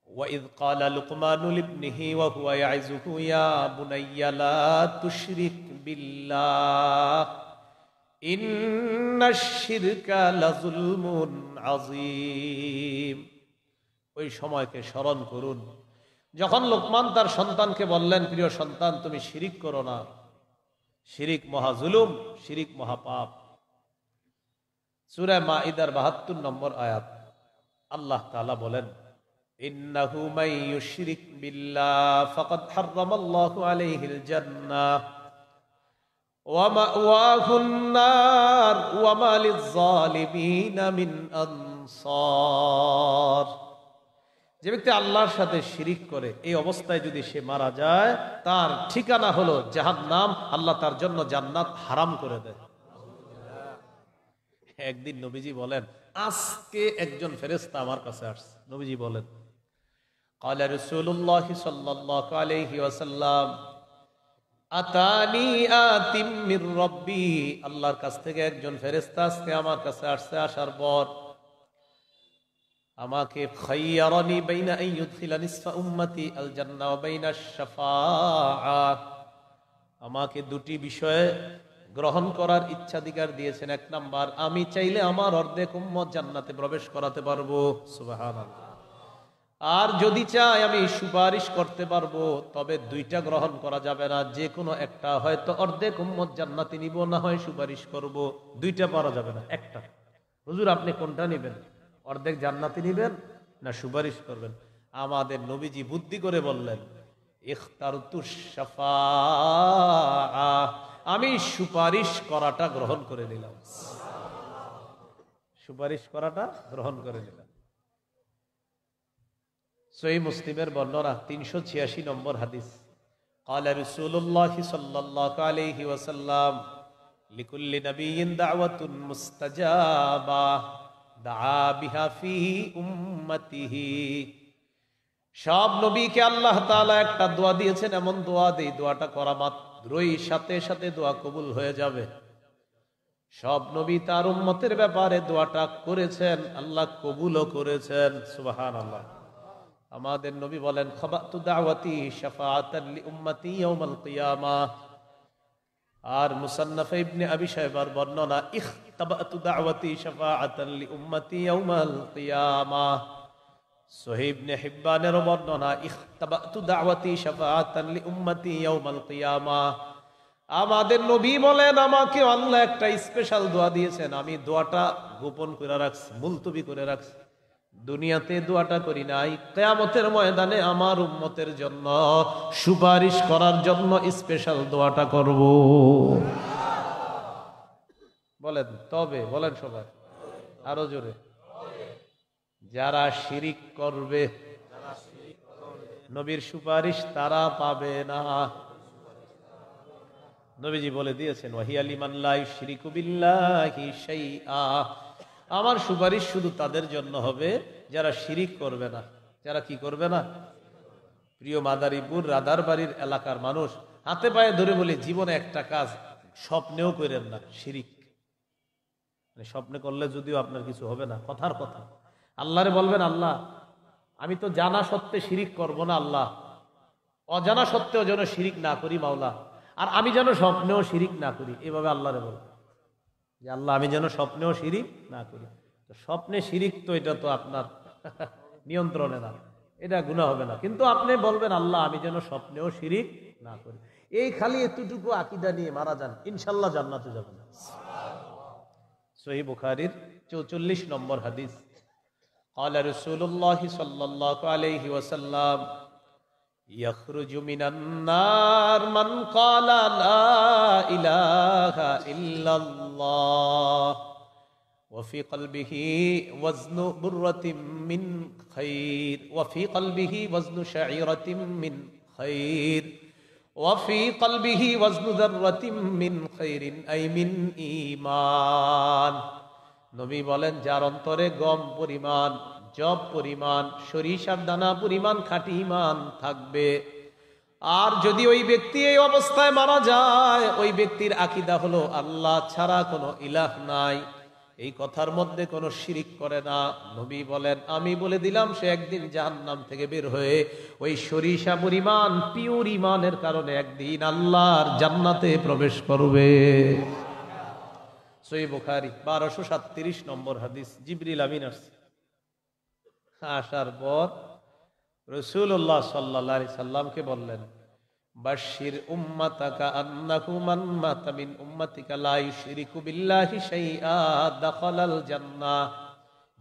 A: وَإِذْ قَالَ لُقْمَانُ لِابْنِهِ وَهُوَ يَعِظُهُ يَا بُنَيَّ لَا تُشْرِكْ بِاللَّهِ إِنَّ الشِّرْكَ لَظُلْمٌ عَظِيمٌ। ওই সময়কে স্মরণ করুন যখন লোকমান তার সন্তানকে বললেন, প্রিয় সন্তান, তুমি শিরিক করো না, শিরিক মহা জুলুম, শিরিক মহা পাপ। সূরা মাঈদার 72 নম্বর আয়াত আল্লাহ তাআলা বলেন, ইন্নাহু মান ইউশরিক বিল্লাহ ফাকাদ হারামাল্লাহু আলাইহিল জান্নাহ ওয়া মাওয়াহুন নার ওয়া মা লিয-যালিমিন মিন আনসার। যে ব্যক্তি আল্লাহর সাথে শিরিক করে, এই অবস্থায় যদি সে মারা যায়, তার ঠিকানা হলো জাহান্নাম, আল্লাহ তার জন্য জান্নাত হারাম করে দেয়। একদিন নবীজি বলেন, আজকে একজন ফেরেশতা আমার কাছে আসছে। নবীজি বলেন, قال رسول الله صلى الله عليه وسلم আতানি আতিম মির রব্বি। আল্লাহর কাছ থেকে একজন ফেরেশতা আজকে আমার কাছে আসছে। আসার পর আমাকে খায়্যারানি বাইনা আন ইউদখিলা নিসফা উম্মতি আল জান্নাহ ওয়া বাইনা আশ-শাফাআহ, আমাকে 2টি বিষয়ে গ্রহণ করার ইচ্ছাধিকার দিয়েছেন। 1 নাম্বার, আমি চাইলে আমার অর্ধেক উম্মত জান্নাতে প্রবেশ করাতে পারবো, সুবহানাল্লাহ। আর যদি চাই আমি সুপারিশ করতে পারবো, তবে 2টা গ্রহণ করা যাবে না, যে কোনো একটা। হয়তো অর্ধেক উম্মত জান্নাতে নিব, না হয় সুপারিশ করব, 2টা পারা যাবে না, একটা। হুজুর আপনি কোনটা নেবেন? অর্ধেক জান্নাতে নেবেন না সুপারিশ করবেন? আমাদের নবীজি বুদ্ধি করে বললেন, ইখতারতুশ শাফাআহ, আমি সুপারিশ করাটা গ্রহণ করে নিলাম, সুপারিশ করাটা গ্রহণ করে নিলাম। সহিহ মুসলিমের বর্ণনা 386 নম্বর হাদিস। قال رسول الله صلى الله عليه وسلم لكل نبي دعوة مستجابة دعا بها في أمته। সব নবীকে আল্লাহ তাআলা একটা দোয়া দিয়েছেন, এমন দোয়া দেই, দোয়াটা করা মাত্রই সাথে সাথে দোয়া কবুল হয়ে যাবে। সব নবী তার উম্মতের ব্যাপারে দোয়াটা করেছেন, আল্লাহ কবুলও করেছেন, সুবহানাল্লাহ। আমাদের নবী বলেন, খাবাতু দাওয়াতি শাফাআতান লি উম্মতি ইয়াউমাল কিয়ামাহ। আর মুসান্নাফ ইবনে আবি শায়বার বর্ণনা, ইখতাবাতু দাওয়াতি শাফাআতান লি উম্মতি ইয়াউমাল কিয়ামাহ। সহিহ ইবনে হিব্বানের বর্ণনা, ইখতাবাতু দাওয়াতি শাফাআতান লি উম্মতি ইয়াউমাল কিয়ামাহ। আমাদের নবী বলেন, আমাকে আল্লাহ একটা স্পেশাল দোয়া দিয়েছেন, আমি দোয়াটা গোপন করে রাখছি, মুলতবি করে রাখছি। দুনিয়াতে দোয়াটা করি নাই, কিয়ামতের ময়দানে আমার উম্মতের জন্য সুপারিশ করার জন্য স্পেশাল দোয়াটা করব। বলেন তবে, বলেন সবাই আরো জোরে। যারা শিরিক করবে নবীর সুপারিশ তারা পাবে না। নবীজি বলে দিয়েছেন, ওয়াহিয়া লিমান লা ইউশরিকু বিল্লাহি শাইআ, আমার সুপারিশ শুধু তাদের জন্য হবে যারা শিরিক করবে না। যারা কি করবে না? প্রিয় মাদারীপুর রাধারবাড়ির এলাকার মানুষ, হাতে পায়ে ধরে বলি, জীবনে একটা কাজ স্বপ্নেও করেন না, শিরিক। মানে স্বপ্নে করলে যদিও আপনার কিছু হবে না, কথার কথা। আল্লাহরে বলবেন, আল্লাহ আমি তো জানা সত্ত্বে শিরিক করব না, আল্লাহ অজানা সত্ত্বেও যেন শিরিক না করি মাওলা, আর আমি যেন স্বপ্নেও শিরিক না করি। এভাবে আল্লাহরে বলবেন যে আল্লাহ আমি যেন স্বপ্নেও শিরিক না করি। তো স্বপ্নে শিরিক তো এটা তো আপনার নিয়ন্ত্রণে না, এটা গুনাহ হবে না। কিন্তু আপনি বলবেন আল্লাহ আমি যেন স্বপ্নেও শিরিক না করি। এই খালি এতটুকু আকীদা নিয়ে মারা যান, ইনশাআল্লাহ জান্নাতে যাবেন। সহিহ বুখারীর 44 নম্বর হাদিস, قال رسول الله صلى الله عليه وسلم يخرج من النار من قال لا إله إلا الله وفي قلبه وزن برة من خير وفي قلبه وزن شعيرة من خير وفي قلبه وزن ذرة من خير أي من إيمان। নবী বলেন, যার অন্তরে গম পরিমাণ, জব পরিমাণ, সরিষার দানা পরিমাণ খাঁটি ঈমান থাকবে, আর যদি ওই ব্যক্তি এই অবস্থায় মারা যায়, ওই ব্যক্তির আকীদা হলো আল্লাহ ছাড়া কোনো ইলাহ নাই, এই কথার মধ্যে কোনো শিরিক করে না, নবী বলেন আমি বলে দিলাম সে একদিন জাহান্নাম থেকে বের হয়ে ওই সরিষা পরিমাণ পিওর ঈমানের কারণে একদিন আল্লাহর জান্নাতে প্রবেশ করবে। সহিহ বুখারী 1237 নম্বর হাদিস। জিবরিল আমিন আসার পর রাসূলুল্লাহ সাল্লাল্লাহু আলাইহি সাল্লামকে বললেন, বাশশির উম্মাতাকা আন্নাহু মান মাতা মিন উম্মাতিকা লা ইউশরিকু বিল্লাহি শাইআ দাখালাল জান্নাহ।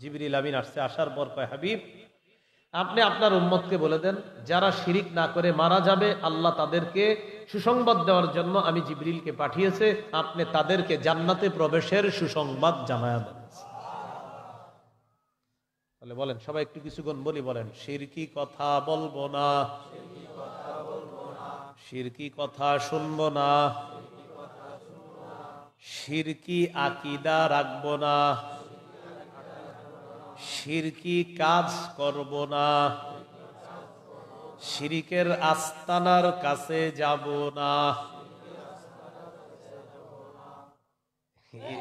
A: জিবরিল আমিন আসার পর কয়, হাবিব আপনি আপনার উম্মতকে বলে দেন, যারা শিরিক না করে মারা যাবে, আল্লাহ তাদেরকে সুসংবাদ দেওয়ার জন্য আমি জিবরিলকে পাঠিয়েছে, আপনি তাদেরকে জান্নাতে প্রবেশের সুসংবাদ জানায়া দেন। তাহলে বলেন সবাই একটু কিছুক্ষণ বলি, বলেন শিরকি কথা বলবো না, শিরকি কথা শুনবো না, শিরকি আকীদা রাখবো না, শিরকি কাজ করব না, শিরিকের আস্তানার কাছে যাব না।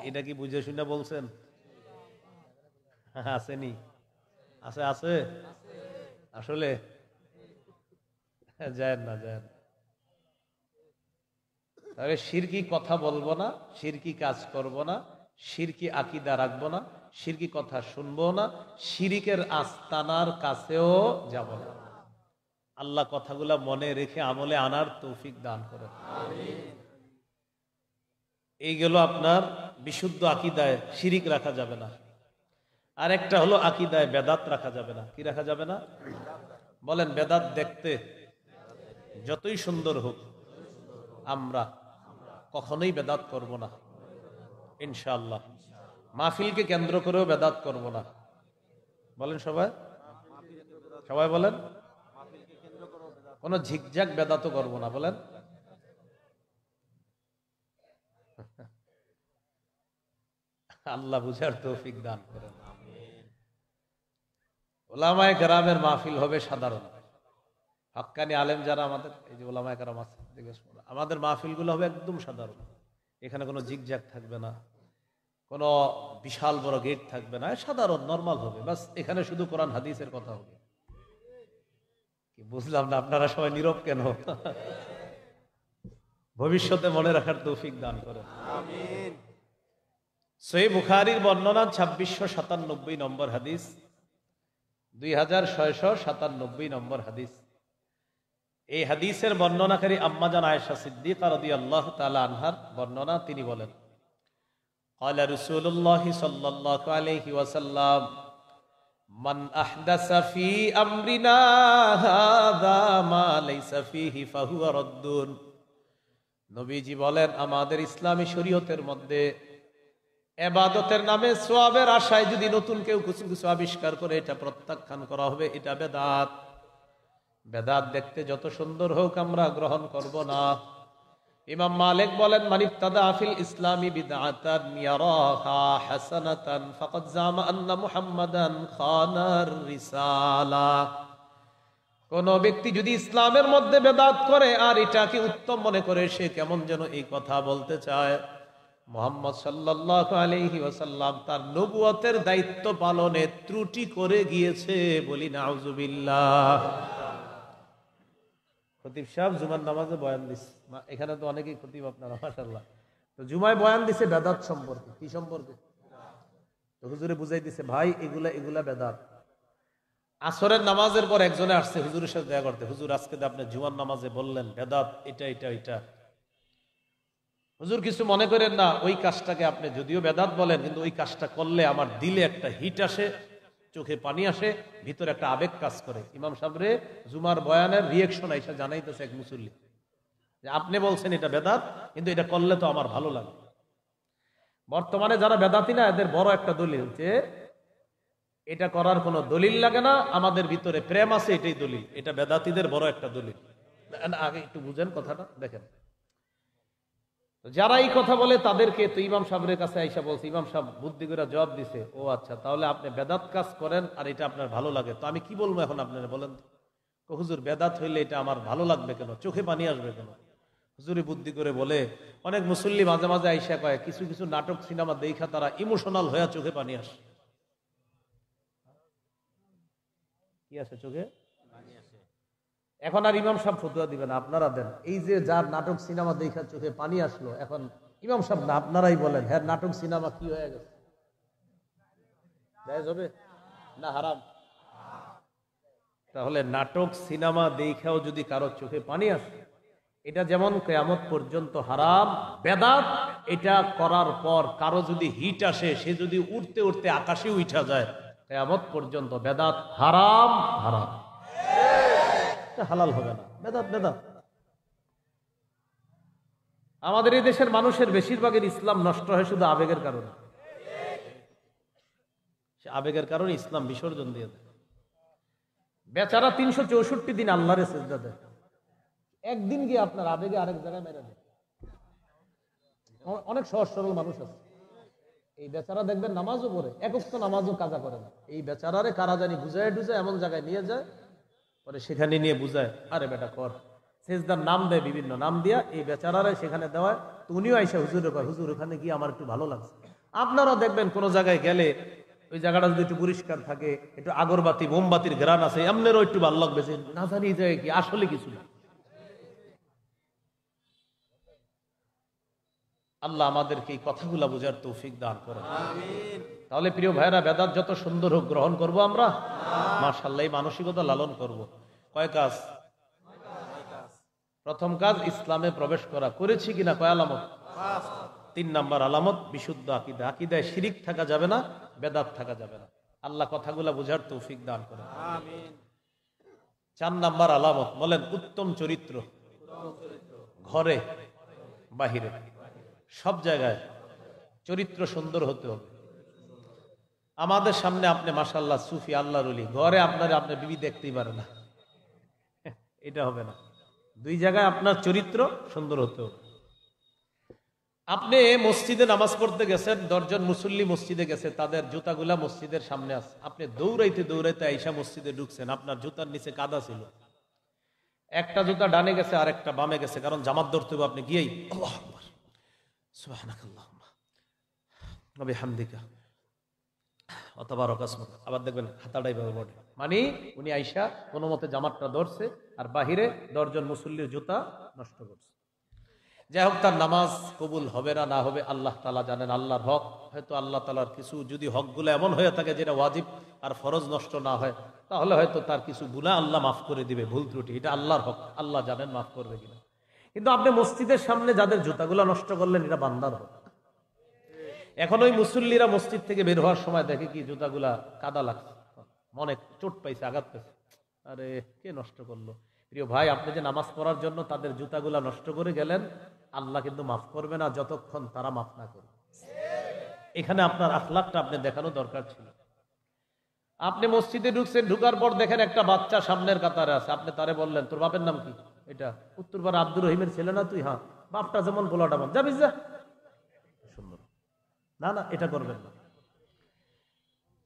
A: এটা কি বুঝে শুনে বলছেন? আসেনি? আছে আছে আসলে যায় না, যায় না। তাহলে শিরকি কথা বলবো না, শিরকি কাজ করব না, শিরকি আকীদা রাখবো না, শিরকি কথা শুনবো না, শিরিকের আস্তানার কাছেও যাব না। আল্লাহ কথাগুলা মনে রেখে আমলে আনার তৌফিক দান করেন। এই গেল আপনার বিশুদ্ধ আকীদায় শিরিক রাখা যাবে না। আর একটা হলো আকীদায় বেদাত রাখা যাবে না। কি রাখা যাবে না? বলেন বেদাত দেখতে যতই সুন্দর হোক, আমরা কখনোই বেদাত করব না ইনশাআল্লাহ। মাহফিলকে কেন্দ্র করেও বেদাত করব না। বলেন সবাই, সবাই বলেন কোন ঝিকঝাক বেদাতও করব না। বলেন আল্লাহ বুঝার তৌফিক দান করেন। উলামায়ে কেরামের মাহফিল হবে সাধারণ, হক্কানি আলেম যারা আমাদের, এই যে উলামায়ে কেরাম আছে, আমাদের মাহফিলগুলো হবে একদম সাধারণ। এখানে কোনো ঝিকঝাক থাকবে না, কোনো বিশাল বড় গেট থাকবে না, সাধারণ নরমাল হবে। বাস এখানে শুধু কোরআন হাদিসের কথা হবে। কি বুঝলাম না, আপনারা সবাই নীরব কেন? ভবিষ্যতে মনে রাখার তৌফিক দান করেন, আমিন। সহিহ বুখারীর বর্ণনা 2697 নম্বর হাদিস, 2697 নম্বর হাদিস। এই হাদিসের বর্ণনাকারী আম্মা জান আয়েশা সিদ্দিকা রাদিয়াল্লাহু তাআলা আনহার বর্ণনা। তিনি বলেন, قال رسول الله صلى الله عليه وسلم من أحدث في أمرنا هذا ما ليس فيه فهو رد। নবীজি বলেন, আমাদের ইসলামী শরীয়তের মধ্যে ইবাদতের নামে সওয়াবের আশায় যদি নতুন কেউ কিছু কিছু আবিষ্কার করে, এটা প্রত্যাখ্যান করা হবে, এটা বেদাত। বেদাত দেখতে যত সুন্দর হোক আমরা গ্রহণ করব না। ইমাম মালিক বলেন, মান ইবতাদা ফিল ইসলামি বিদআতান ইয়ারাহা হাসানাতান ফাকাদ জামা আন্না মুহাম্মাদান খানার রিসালা। কোন ব্যক্তি যদি ইসলামের মধ্যে বেদাত করে আর এটাকে উত্তম মনে করে, সে কেমন যেন এই কথা বলতে চায় মুহাম্মদ সাল্লাল্লাহু আলাইহি ওয়াসাল্লাম তার নবুয়তের দায়িত্ব পালনে ত্রুটি করে গিয়েছে, বলি নাউজুবিল্লাহ। খতিব সাহেব জুমার নামাজে বয়ান দিচ্ছে, এখানে তো অনেকেই খতিব আপনারা মাশাআল্লাহ, তো জুমায় বয়ান দিছে বেদাত সম্পর্কে। কি সম্পর্কে? তো হুজুরে বুঝাই দিছে, ভাই এগুলা বেদাত। আসরের নামাজের পর একজনে আসছে হুজুরের সাথে দেখা করতে, হুজুর আজকে তো আপনি জুমার নামাজে বললেন বেদাত এটা এটা এটা। হুজুর কিছু মনে করেন না, ওই কাজটাকে আপনি যদিও বেদাত বলেন, কিন্তু ওই কাজটা করলে আমার দিলে একটা হিট আসে, চোখে পানি আসে, ভিতরে একটা আবেগ কাজ করে। ইমাম সাহেবরে জুমার বয়ানের রিয়েকশন আইসা জানাইতেছে এক মুসল্লি যে আপনি বলছেন এটা বেদাত, কিন্তু এটা করলে তো আমার ভালো লাগে। বর্তমানে যারা বেদাতি না, এদের বড় একটা দলিল যে এটা করার কোনো দলিল লাগে না, আমাদের ভিতরে প্রেম আছে, এটাই দলিল। এটা বেদাতিদের বড় একটা দলিল। আগে একটু বুঝেন কথাটা, দেখেন যারা এই কথা বলে তাদেরকে তো ইমাম সাহেবের কাছে আইসা বলছে, ইমাম সাহেব বুদ্ধি করে জবাব দিছে, ও আচ্ছা তাহলে আপনি বেদাত কাজ করেন আর এটা আপনার ভালো লাগে, তো আমি কি বলবো এখন আপনারা বলেন তো? হুজুর বেদাত হইলে এটা আমার ভালো লাগবে কেন, চোখে পানি আসবে কেন? হুজুরি বুদ্ধি করে বলে, অনেক মুসল্লি মাঝে মাঝে আইসা কয় কিছু কিছু নাটক সিনেমা দেখা তারা ইমোশনাল হয়ে চোখে পানি আসে। কি আছে চোখে? এখন আর ইমাম সাহেব ফতুয়া দিবেন, আপনারা দেন। এই যে যার নাটক সিনেমা দেখা চোখে পানি আসলো, এখন ইমাম সাহেব না, আপনারাই বলেন, হ্যাঁ নাটক সিনেমা কি হয়ে গেছে, জায়েজ হবে না হারাম? তাহলে নাটক সিনেমা দেখাও যদি কারো চোখে পানি আসে, এটা যেমন কিয়ামত পর্যন্ত হারাম, বেদাত এটা করার পর কারো যদি হিট আসে, সে যদি উঠতে উঠতে আকাশে উঠা যায়, কিয়ামত পর্যন্ত বেদাত হারাম হারাম, হালাল হবে না। বেদাত বেদাত। আমাদের এই দেশের মানুষের বেশিরভাগের ইসলাম নষ্ট হয় শুধু আবেগের কারণে। সে আবেগের কারণে ইসলাম বিসর্জন দিয়ে দেয়। বেচারা 364 দিন আল্লাহরে সিজদা দেয়, একদিন গিয়ে আপনার আবেগে আরেক জায়গায় মেরে দেয়। অনেক সহজ সরল মানুষ আছে, এই বেচারা দেখবেন নামাজও পড়ে, এক ওয়াক্ত নামাজও কাজা করে না। এই বেচারারে কারা জানি বুঝায় টুজায় এমন জায়গায় নিয়ে যায়, পরে সেখানে নিয়ে বুঝায়, আরে বেটা কর, সেজদার নাম দেয়, বিভিন্ন নাম দিয়া এই বেচারারে সেখানে দেওয়ায়। তো উনিও আইসা হুজুরে কয়, হুজুর ওখানে গিয়ে আমার একটু ভালো লাগছে। আপনারাও দেখবেন কোন জায়গায় গেলে ওই জায়গাটা যদি একটু পরিষ্কার থাকে, একটু আগরবাতি মোমবাতির ঘ্রাণ আছে, এমনেরও একটু ভালো লাগবে, যে না জানি যায় কি আসলে কিছু না। আল্লাহ আমাদেরকে এই কথাগুলা বোঝার তৌফিক দান করেন। তাহলে প্রিয় ভাইরা, বেদাত যত সুন্দর হোক গ্রহণ করব আমরা, মাশাআল্লাহ এই মানসিকতা লালন করব। কয় কাজ? প্রথম কাজ ইসলামে প্রবেশ করা, করেছি কিনা কয় আলামত? 3 নাম্বার আলামত বিশুদ্ধ আকীদা, আকীদায় শিরিক থাকা যাবে না, বেদাত থাকা যাবে না। আল্লাহ কথাগুলা বোঝার তৌফিক দান করেন। আমিন। 4 নাম্বার আলামত বলেন, উত্তম চরিত্র, ঘরে বাহিরে সব জায়গায় চরিত্র সুন্দর হতে হবে। আমাদের সামনে আপনি মাশাআল্লাহ সুফি আল্লাহর ওলি, ঘরে আপনি বিবি দেখতেই পারে না, এটা হবে না। 2 জায়গায় আপনার চরিত্র সুন্দর হতে হবে। আপনি মসজিদে নামাজ পড়তে গেছেন, 10 জন মুসল্লি মসজিদে গেছে, তাদের জুতাগুলা মসজিদের সামনে আছে, আপনি দৌড়াইতে দৌড়াইতে আইসা মসজিদে ঢুকছেন, আপনার জুতার নিচে কাদা ছিল, একটা জুতা ডানে গেছে আর একটা বামে গেছে, কারণ জামাত ধরতে হবে, আপনি গিয়েই আল্লাহু আকবার সুবহানাকাল্লাহুম্মা ওয়া বিহামদিকা ওয়া তাবারাকা ইসমুকা, আবার দেখবেন হাতাটাই ভাবে বটে, মানে উনি আইসা কোনো মতে জামাতটা ধরছে আর বাহিরে 10 জন মুসল্লির জুতা নষ্ট করছে। যাই হোক, তার নামাজ কবুল হবে না হবে আল্লাহ তাআলা জানেন, আল্লাহর হক। হয়তো আল্লাহ তাআলার কিছু যদি হকগুলো এমন হয়ে থাকে যেটা ওয়াজিব আর ফরজ নষ্ট না হয়, তাহলে হয়তো তার কিছু গুনাহ আল্লাহ মাফ করে দিবে, ভুল ত্রুটি, এটা আল্লাহর হক, আল্লাহ জানেন মাফ করবে কিনা। কিন্তু আপনি মসজিদের সামনে যাদের জুতাগুলো নষ্ট করলেন, এটা বান্দার হক। এখন ওই মুসল্লিরা মসজিদ থেকে বের হওয়ার সময় দেখে কি জুতাগুলা কাদা লাগছে, মনে চোট পাইছে, আঘাত পাইছে, আরে কে নষ্ট করলো? প্রিয় ভাই, আপনি যে নামাজ পড়ার জন্য তাদের জুতাগুলা নষ্ট করে গেলেন, আল্লাহ কিন্তু মাফ করবে না যতক্ষণ তারা মাফ না করবে। এখানে আপনার আখলাকটা আপনি দেখানো দরকার ছিল। আপনি মসজিদে ঢুকছেন, ঢুকার পর দেখেন একটা বাচ্চা সামনের কাতারে আছে, আপনি তারে বললেন, তোর বাপের নাম কি? এটা উত্তরপাড়া আব্দুর রহিমের ছেলে না তুই? হ্যাঁ। বাপটা যেমন গোলাটা মন, যাবিস যা। সুন্দর না, না এটা করবেন না।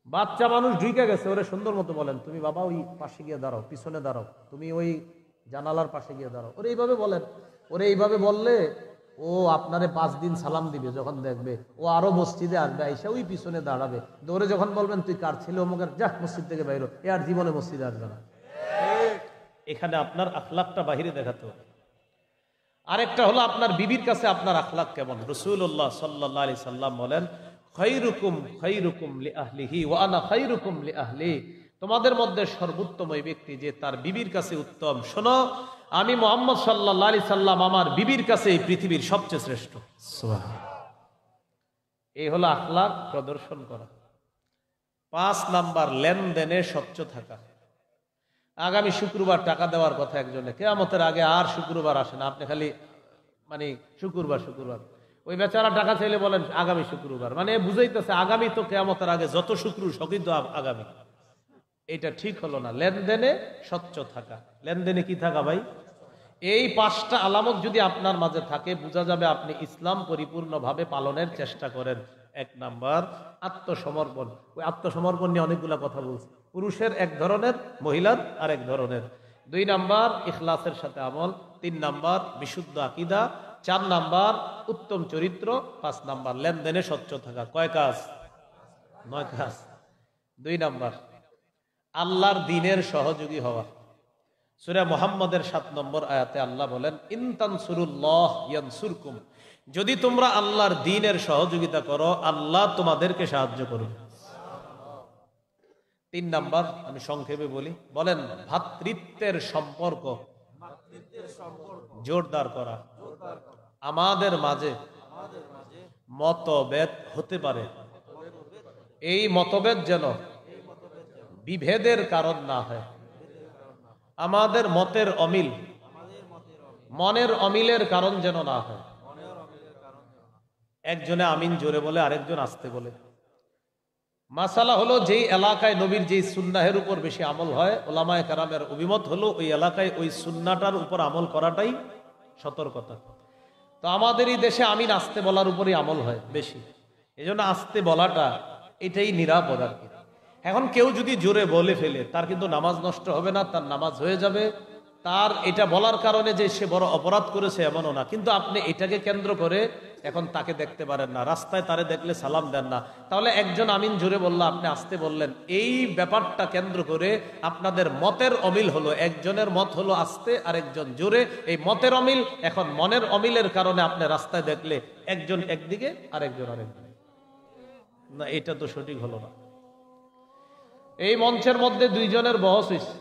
A: বাচ্চা মানুষ ঢুকে গেছে, ওরে সুন্দর মতো বলেন, তুমি বাবা ওই পাশে গিয়ে দাঁড়াও, পিছনে দাঁড়াও, তুমি ওই জানালার পাশে গিয়ে দাঁড়াও, ওরে এইভাবে বলেন। ওরে এইভাবে বললে ও আপনারে 5 দিন সালাম দিবে, যখন দেখবে ও আরো মসজিদে আসবে, আইসা ওই পিছনে দাঁড়াবে। ওরে যখন বলবেন তুই কার ছেলে অমুকের, যা মসজিদ থেকে বাইরো, এ আর জীবনে মসজিদে আসবে না। এখানে আপনার আখলাকটা বাহিরে দেখাতে হবে। আরেকটা হলো আপনার বিবির কাছে আপনার আখলাক কেমন। রাসূলুল্লাহ সাল্লাল্লাহু আলাইহি সাল্লাম বলেন, খায়রুকুম খায়রুকুম লিআহলিহি ওয়া আনা খায়রুকুম লিআহলি। তোমাদের মধ্যে সর্বোত্তম ওই ব্যক্তি যে তার বিবির কাছে উত্তম। শোনো, আমি মুহাম্মদ সাল্লাল্লাহু আলাইহি সাল্লাম আমার বিবির কাছে এই পৃথিবীর সবচেয়ে শ্রেষ্ঠ। সুবহানাল্লাহ। এই হলো আখলাক প্রদর্শন করা। 5 নাম্বার, লেনদেনে স্বচ্ছ থাকা। আগামী শুক্রবার টাকা দেওয়ার কথা একজনে, কিয়ামতের আগে আর শুক্রবার আসে না, আপনি খালি মানে শুক্রবার শুক্রবার। ওই বেচারা টাকা চাইলে বলেন আগামী শুক্রবার, মানে বুঝাইতেছে আগামী তো কিয়ামতের আগে যত শুক্র সবই তো আগামী। এটা ঠিক হলো না। লেনদেনে স্বচ্ছ থাকা। লেনদেনে কি থাকা ভাই? এই 5টা আলামত যদি আপনার মাঝে থাকে, বোঝা যাবে আপনি ইসলাম পরিপূর্ণভাবে পালনের চেষ্টা করেন। 1 নাম্বার, আত্মসমর্পণ। ওই আত্মসমর্পণ নিয়ে অনেকগুলা কথা বলছি। পুরুষের এক ধরনের, মহিলার আরেক ধরনের। 2 নাম্বার, ইখলাসের সাথে আমল। 3 নাম্বার, বিশুদ্ধ আকীদা। 4 নাম্বার, উত্তম চরিত্র। 5 নাম্বার, লেনদেনে স্বচ্ছ থাকা। কয় কাজ? 9 কাজ। 2 নাম্বার, আল্লাহর দ্বীনের সহযোগী হওয়া। সূরা মুহাম্মদের 7 নম্বর আয়াতে আল্লাহ বলেন, ইন তানসুরুল্লাহ ইয়ানসুরকুম। যদি তোমরা আল্লাহর দ্বীনের সহযোগিতা করো, আল্লাহ তোমাদেরকে সাহায্য করবে। 3 নাম্বার, আমি সংক্ষেপে বলি, বলেন ভ্রাতৃত্বের সম্পর্ক জোরদার করা। আমাদের মাঝে মতভেদ হতে পারে, এই মতভেদ যেন বিভেদের কারণ না হয়। আমাদের মতের অমিল মনের অমিলের কারণ যেন না হয়। একজনে আমিন জোরে বলে, আরেকজন আস্তে বলে। মাসালা হলো, যেই এলাকায় নবীর যেই সুন্নাহের উপর বেশি আমল হয়, ওলামায়ে কেরামের অভিমত হলো ওই এলাকায় ওই সুন্নাটার উপর আমল করাটাই সতর্কতা। তো আমাদের এই দেশে আমিন আস্তে বলার উপরই আমল হয় বেশি, এজন্য আস্তে বলাটা এটাই নিরাপদ আর কি। এখন কেউ যদি জোরে বলে ফেলে, তার কিন্তু নামাজ নষ্ট হবে না, তার নামাজ হয়ে যাবে। তার এটা বলার কারণে যে সে বড় অপরাধ করেছে এমনও না, কিন্তু আপনি এটাকে কেন্দ্র করে এখন তাকে দেখতে পারেন না, রাস্তায় তারে দেখলে সালাম দেন না। তাহলে একজন আমিন জোরে বলল, আপনি আস্তে বললেন, এই ব্যাপারটা কেন্দ্র করে আপনাদের মতের অমিল হলো। একজনের মত হলো আস্তে, আরেকজন জোরে। এই মতের অমিল, এখন মনের অমিলের কারণে আপনি রাস্তায় দেখলে একজন একদিকে আরেকজন আরেকদিকে, না এটা তো সঠিক হলো না। এই মঞ্চের মধ্যে 2 জনের বহস হয়েছে।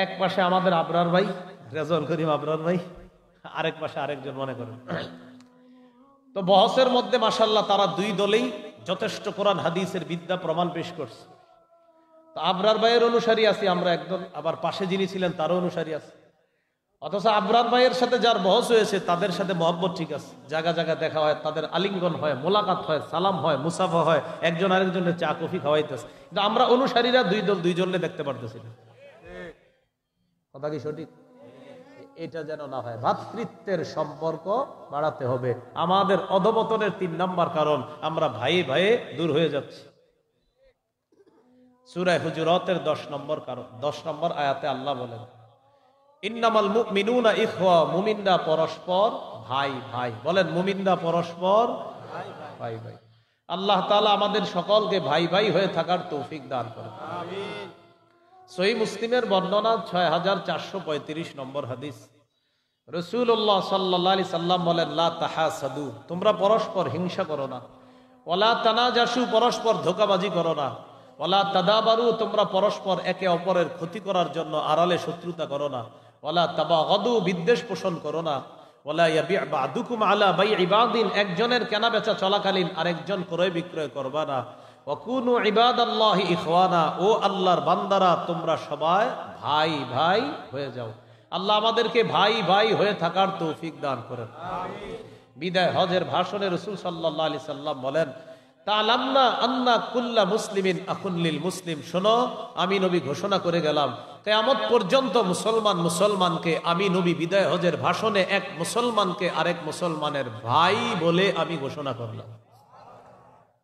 A: এক পাশে আমাদের আবরার ভাই, রেজাউল করিম আবরার ভাই, আরেক পাশে আরেকজন মনে করেন। তো বহসের মধ্যে মাশাআল্লাহ তারা 2 দলেই যথেষ্ট কোরআন হাদিসের বিদ্যা প্রমাণ পেশ করছে। তো আবরার ভাইয়ের অনুসারী আছি আমরা একদল, আবার পাশে যিনি ছিলেন তারও অনুসারী আছে। অথচ আবরার ভাইয়ের সাথে যার বহস হয়েছে তাদের সাথে মহব্বত ঠিক আছে, জায়গা জায়গা দেখা হয়, তাদের আলিঙ্গন হয়, মোলাকাত হয়, সালাম হয়, মুসাফা হয়, একজন আরেকজনের চা কফি খাওয়াইতেছে। কিন্তু আমরা অনুসারীরা 2 দল 2 জনকে দেখতে পারতেছি না। কথা কি সঠিক? এটা যেন না হয়। ভ্রাতৃত্বের সম্পর্ক বাড়াতে হবে। আমাদের অধপতনের 3 নাম্বার কারণ, আমরা ভাইয়ে ভাইয়ে দূর হয়ে যাচ্ছি। সূরা হুজুরাতের 10 নম্বর কারণ, 10 নম্বর আয়াতে আল্লাহ বলেন, ইন্নামাল মুমিনুনা ইখওয়া, মুমিনরা পরস্পর ভাই ভাই। বলেন মুমিনরা পরস্পর ভাই ভাই। আল্লাহ তাআলা আমাদের সকলকে ভাই ভাই হয়ে থাকার তৌফিক দান করেন, আমিন। সহিহ মুসলিমের বর্ণনা 6435 নম্বর হাদিস। রাসূলুল্লাহ সাল্লাল্লাহু আলাইহি সাল্লাম বলেন, লা তাহাসাদু, তোমরা পরস্পর হিংসা করো না। ওয়ালা তানাজাসু, পরস্পর ধোঁকাবাজি করো না। ওয়ালা তাদাবারু, তোমরা পরস্পর একে অপরের ক্ষতি করার জন্য আড়ালে শত্রুতা করো না। ওয়ালা তাবাগাদু, বিদ্বেষ পোষণ করো না। ওয়ালা ইয়াবি'ু বা'দুকুম আলা বাই'i বা'দিন, একজনের কেনা বেচা চলাকালীন আরেকজন ক্রয় বিক্রয় করবা না। ওয়াকুনু ইবাদাল্লাহি ইখওয়ানা, ও আল্লাহর বান্দারা তোমরা সবাই ভাই ভাই হয়ে যাও। আল্লাহ আমাদেরকে ভাই ভাই হয়ে থাকার তৌফিক দান করেন, আমিন। বিদায় হজের ভাষণে রাসূল সাল্লাল্লাহু আলাইহি সাল্লাম বলেন, তাআলামনা আন্না কুল্লা মুসলিমিন আখুন লিল মুসলিম, শোনো আমি নবী ঘোষণা করে গেলাম, কিয়ামত পর্যন্ত মুসলমানকে আমি নবী বিদায় হজের ভাষণে এক মুসলমানকে আরেক মুসলমানের ভাই বলে আমি ঘোষণা করলাম।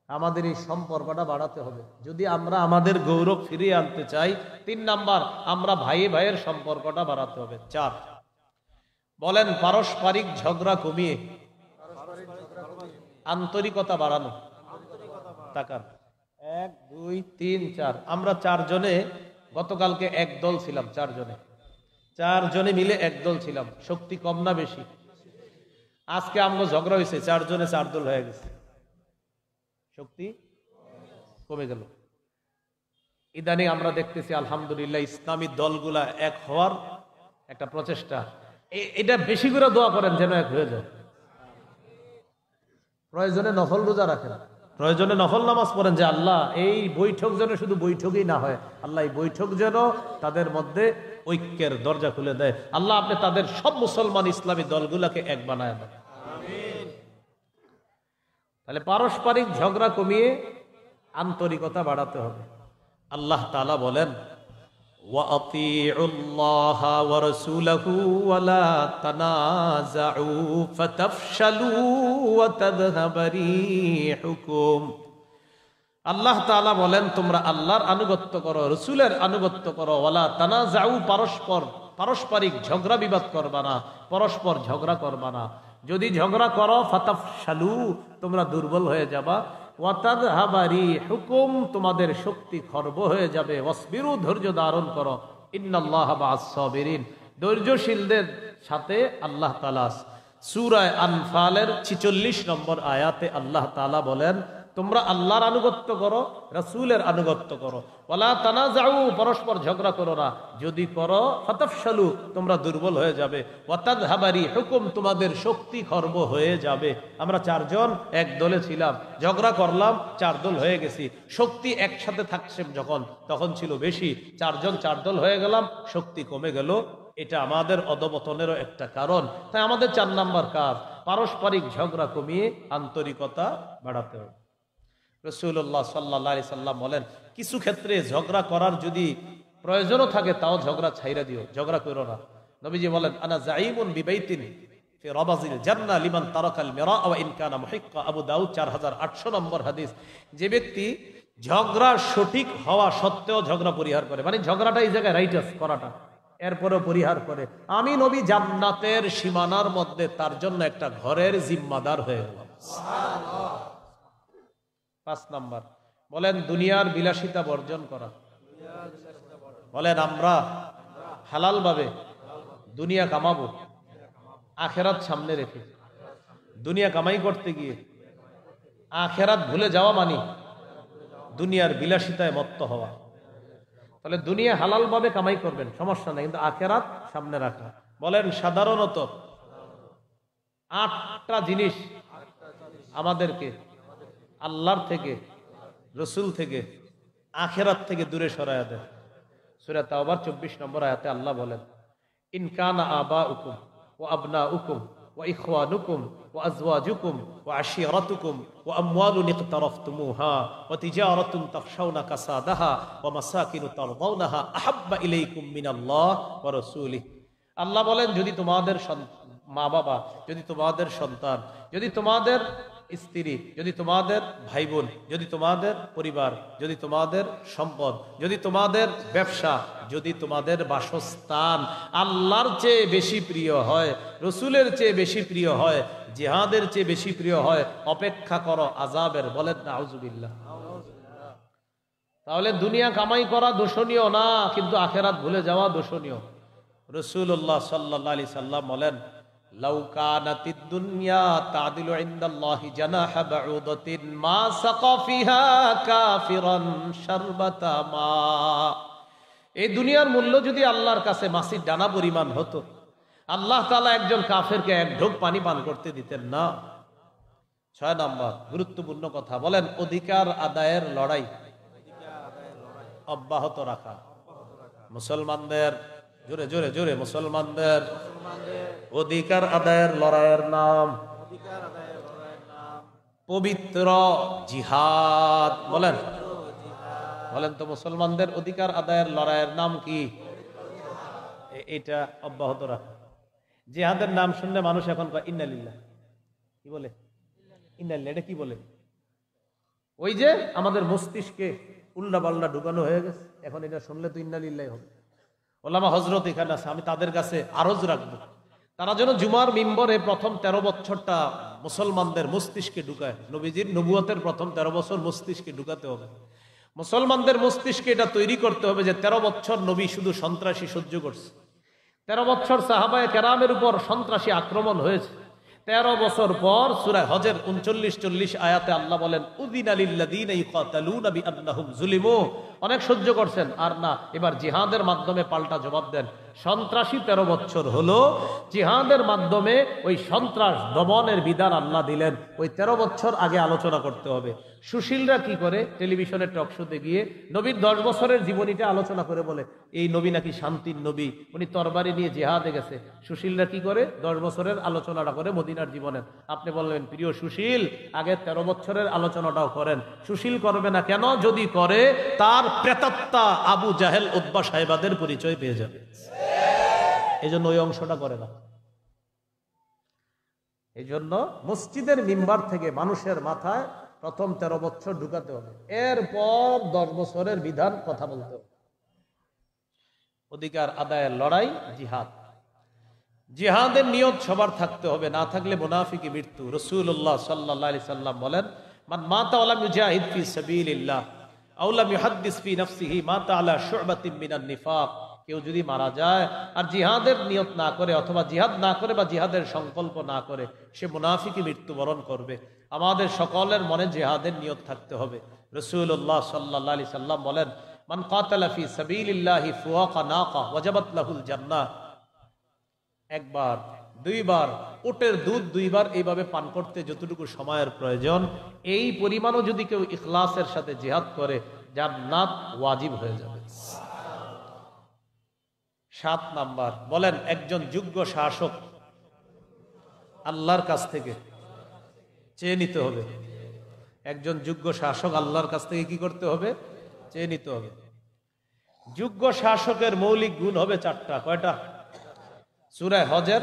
A: আমাদের এই সম্পর্কটা বাড়াতে হবে যদি আমরা আমাদের গৌরব ফিরিয়ে আনতে চাই। 3 নাম্বার, আমরা ভাই ভাইয়ের সম্পর্কটা বাড়াতে হবে। 4, বলেন পারস্পরিক ঝগড়া কমিয়ে আন্তরিকতা বাড়ানো। তাকান 1 2 3 4, আমরা 4 জনে গতকালকে এক দল ছিলাম। 4 জনে মিলে এক দল ছিলাম। শক্তি কম না বেশি? আজকে আমরা ঝগড়া হয়েছে, 4 জনে 4 দল হয়ে গেছে, শক্তি কমে গেল। ইদানিং আমরা দেখতেছি আলহামদুলিল্লাহ ইসলামী দলগুলা এক হওয়ার একটা প্রচেষ্টা। এটা বেশি করে দোয়া করেন যেন এক হয়ে যায়। প্রয়োজনে নফল রোজা রাখেন, প্রয়োজনে নফল নামাজ পড়েন যে আল্লাহ এই বৈঠক যেন শুধু বৈঠকই না হয়, আল্লাহ এই বৈঠক যেন তাদের মধ্যে ঐক্যের দরজা খুলে দেয়। আল্লাহ আপনি তাদের সব মুসলমান ইসলামী দলগুলাকে এক বানায় দেন। তাহলে পারস্পরিক ঝগড়া কমিয়ে আন্তরিকতা বাড়াতে হবে। আল্লাহ তাআলা বলেন ওয়াতিউল্লাহা ওয়া রাসূলাহু ওয়া লা তানাযাউ ফাতাফশালু ওয়া তাযহাবা রিহুকুম। আল্লাহ তাআলা বলেন তোমরা আল্লাহর আনুগত্য করো, রাসূলের আনুগত্য করো। ওয়ালা তানাযাউ, পারস্পরিক ঝগড়া বিবাদ করবা না, পরস্পর ঝগড়া করবা না। যদি ঝগড়া করো ফাতাফশালু, তোমরা দুর্বল হয়ে যাবা। ওয়াতাযহাবা রিহুকুম, তোমাদের শক্তি খর্ব হয়ে যাবে। ওয়াসবিরু, ধৈর্য ধারণ করো। ইন্নাল্লাহা মাআস সাবিরিন, ধৈর্যশীলদের সাথে আল্লাহ তাআলা। সূরা আনফালের 46 নম্বর আয়াতে আল্লাহ তাআলা বলেন তোমরা আল্লাহর আনুগত্য করো, রাসূলের আনুগত্য করো। ওয়ালা তানাযাউ, পরস্পর ঝগড়া করো না। যদি করো ফাতাফশালু, তোমরা দুর্বল হয়ে যাবে। ওয়াতাযহাবা রিহুকুম, তোমাদের শক্তি খর্ব হয়ে যাবে। আমরা 4 জন এক দলে ছিলাম, ঝগড়া করলাম, 4 দল হয়ে গেছি। শক্তি একসাথে থাকছে যখন, তখন ছিল বেশি। 4 জন 4 দল হয়ে গেলাম, শক্তি কমে গেল। এটা আমাদের অধপতনেরও একটা কারণ। তাই আমাদের 4 নাম্বার কাজ, পারস্পরিক ঝগড়া কমিয়ে আন্তরিকতা বাড়াতে হবে। রাসূলুল্লাহ সাল্লাল্লাহু আলাইহি সাল্লাম বলেন কিছু ক্ষেত্রে ঝগড়া করার যদি প্রয়োজনও থাকে তাও ঝগড়া ছাইরা দিও, ঝগড়া করো না। নবীজি বলেন আনা যাইমুন বিবাইতিন ফি রাবাজিল জান্নাহ লিমান তারাকাল মিরা ওয়া ইন কানা মুহিক্কা। আবু দাউদ 4800 নম্বর হাদিস। যে ব্যক্তি ঝগড়া সঠিক হওয়া সত্ত্বেও ঝগড়া পরিহার করে, মানে ঝগড়াটা এই জায়গায় রাইট আছে করাটা, এরপরেও পরিহার করে, আমি নবী জান্নাতের সীমানার মধ্যে তার জন্য একটা ঘরের জিম্মাদার হয়ে গেলাম। সুবহানাল্লাহ। 5 নাম্বার, বলেন দুনিয়ার বিলাসিতা বর্জন করা। বলেন আমরা হালাল ভাবে দুনিয়া কামাবো, আখেরাত সামনে রেখে। দুনিয়া কামাই করতে গিয়ে আখেরাত ভুলে যাওয়া মানে দুনিয়ার বিলাসিতায় মত্ত হওয়া। তাহলে দুনিয়া হালাল ভাবে কামাই করবেন, সমস্যা নেই, কিন্তু আখেরাত সামনে রাখা। বলেন সাধারণত 8টা জিনিস আমাদেরকে আল্লাহর থেকে, রসুল থেকে, আখেরাত থেকে দূরে সরায়া দেয়। সূরা তাওবার 24 নম্বর আয়াতে আল্লাহ বলেন ইন কানা আবাউকুম ওয়া আবনাউকুম ওয়া ইখওয়ানুকুম ওয়া আজওয়াজুকুম ওয়া আশিরাতুকুম ওয়া আমওয়ালুন ইকতারাফতুমুহা ওয়া তিজারাতুন তাখশাউনা কাসাদাহা ওয়া মাসাকিনু তারদাউনাহা আহাব্বা ইলাইকুম মিনাল্লাহ ওয়া রাসূলিহি। আল্লাহ বলেন যদি তোমাদের মা বাবা, যদি তোমাদের সন্তান, যদি তোমাদের স্ত্রী, যদি তোমাদের ভাই বোন, যদি তোমাদের পরিবার, যদি তোমাদের সম্পদ, যদি তোমাদের ব্যবসা, যদি তোমাদের বাসস্থান আল্লাহর চেয়ে বেশি প্রিয় হয়, রসুলের চেয়ে বেশি প্রিয় হয়, জিহাদের চেয়ে বেশি প্রিয় হয়, অপেক্ষা করো আযাবের। বলেন নাউযুবিল্লাহ। তাহলে দুনিয়া কামাই করা দোষণীয় না, কিন্তু আখেরাত ভুলে যাওয়া দোষণীয়। রাসূলুল্লাহ সাল্লাল্লাহু আলাইহি সাল্লাম বলেন লাউ কানাতিদ দুনিয়া তাদিলু ইনদাল্লাহি জানাহা বাউদাতিন মা সাকা ফিহা কাফিরান শারবাতা মা। এই দুনিয়ার মূল্য যদি আল্লাহর কাছে মাছির ডানা পরিমাণ হতো, আল্লাহ তাআলা একজন কাফেরকে এক ঢোক পানি পান করতে দিতেন না। 6 নাম্বার গুরুত্বপূর্ণ কথা, বলেন অধিকার আদায়ের লড়াই অব্যাহত রাখা। মুসলমানদের জোরে জোরে জোরে, মুসলমানদের অধিকার আদায়ের লড়াইয়ের নাম পবিত্র জিহাদ। বলেন বলেন তো মুসলমানদের অধিকার আদায়ের লড়াইয়ের নাম কি? এটা অব্যাহত রাখা। জিহাদের নাম শুনলে মানুষ এখন কয় ইন্না লিল্লাহ, কি বলে ইন্না লিল্লাহ, এটা কি বলে? ওই যে আমাদের মস্তিষ্কে উল্টা পাল্টা ঢুকানো হয়ে গেছে, এখন এটা শুনলে তো ইন্না লিল্লাহি হবে। ওলামা হজরত এখানে আছে, আমি তাদের কাছে আরজ রাখবো, তারা যেন জুমার মিম্বরে প্রথম 13 বছরটা মুসলমানদের মস্তিষ্কে ঢুকায়। নবীজির নবুয়তের প্রথম 13 বছর মস্তিষ্কে ঢুকাতে হবে। মুসলমানদের মস্তিষ্কে এটা তৈরি করতে হবে যে 13 বছর নবী শুধু সন্ত্রাসী সহ্য করছে, 13 বছর সাহাবায়ে কেরামের উপর সন্ত্রাসী আক্রমণ হয়েছে। 13 বছর পর সূরা হজের 39-40 আয়াতে আল্লাহ বলেন, উযিনা লিল্লাযীনা ইউকাতালুনা বিআন্নাহুম যুলিমু। অনেক সহ্য করছেন, আর না, এবার জিহাদের মাধ্যমে পাল্টা জবাব দেন। সন্ত্রাসী 13 বছর হলো, জিহাদের মাধ্যমে ওই সন্ত্রাস দমনের বিধান আল্লাহ দিলেন। ওই 13 বছর আগে আলোচনা করতে হবে। সুশীলরা কি করে, টেলিভিশনের টকশোতে গিয়ে নবীর 10 বছরের জীবনীটা আলোচনা করে বলে এই নবী নাকি শান্তির নবী, উনি তরবারি নিয়ে জিহাদে গেছে। সুশীলরা কি করে, 10 বছরের আলোচনাটা করে মদিনার জীবনের। আপনি বললেন, প্রিয় সুশীল, আগে 13 বছরের আলোচনাটাও করেন। সুশীল করবে না কেন? যদি করে তার প্রেতাত্মা আবু জাহেল উতবা সাহেবাদের পরিচয় পেয়ে যাবে। এই জন্য ওই অংশটা করে না। এই জন্য মসজিদের মিম্বার থেকে মানুষের মাথায় প্রথম 13 বছর ঢুকাতে হবে, এরপর 10 বছরের বিধান কথা বলতে হবে। অধিকার আদায়ের লড়াই জিহাদ। জিহাদের নিয়ত সবার থাকতে হবে, না থাকলে মুনাফিকি মৃত্যু। রাসূলুল্লাহ সাল্লাল্লাহু আলাইহি সাল্লাম বলেন, মান মাতা ওয়া লাম ইউজাহিদ ফি সাবিলিল্লাহ আও লাম ইউহাদ্দিস ফি নাফসিহি মাতা আলা শু'বাতিন মিনান নিফাক। কেউ যদি মারা যায় আর জিহাদের নিয়ত না করে, অথবা জিহাদ না করে বা জিহাদের সংকল্প না করে, সে মুনাফিকি মৃত্যুবরণ করবে। আমাদের সকলের মনে জিহাদের নিয়ত থাকতে হবে। রাসূলুল্লাহ সাল্লাল্লাহু আলাইহি সাল্লাম বলেন, মান কাতালা ফি সাবিলিল্লাহি ফুওয়াকা নাকা ওয়াজাবাত লাহুল জান্নাহ। একবার, দুইবার, উটের দুধ 2 বার এইভাবে পান করতে যতটুকু সময়ের প্রয়োজন, এই পরিমাণও যদি কেউ ইখলাসের সাথে জিহাদ করে, জান্নাত ওয়াজিব হয়ে যাবে। 7 নাম্বার বলেন, একজন যোগ্য শাসক আল্লাহর কাছ থেকে চেয়ে নিতে হবে। একজন যোগ্য শাসক আল্লাহর কাছ থেকে কি করতে হবে? চেয়ে নিতে হবে। যোগ্য শাসকের মৌলিক গুণ হবে 4টা। কয়টা? সূরা হজের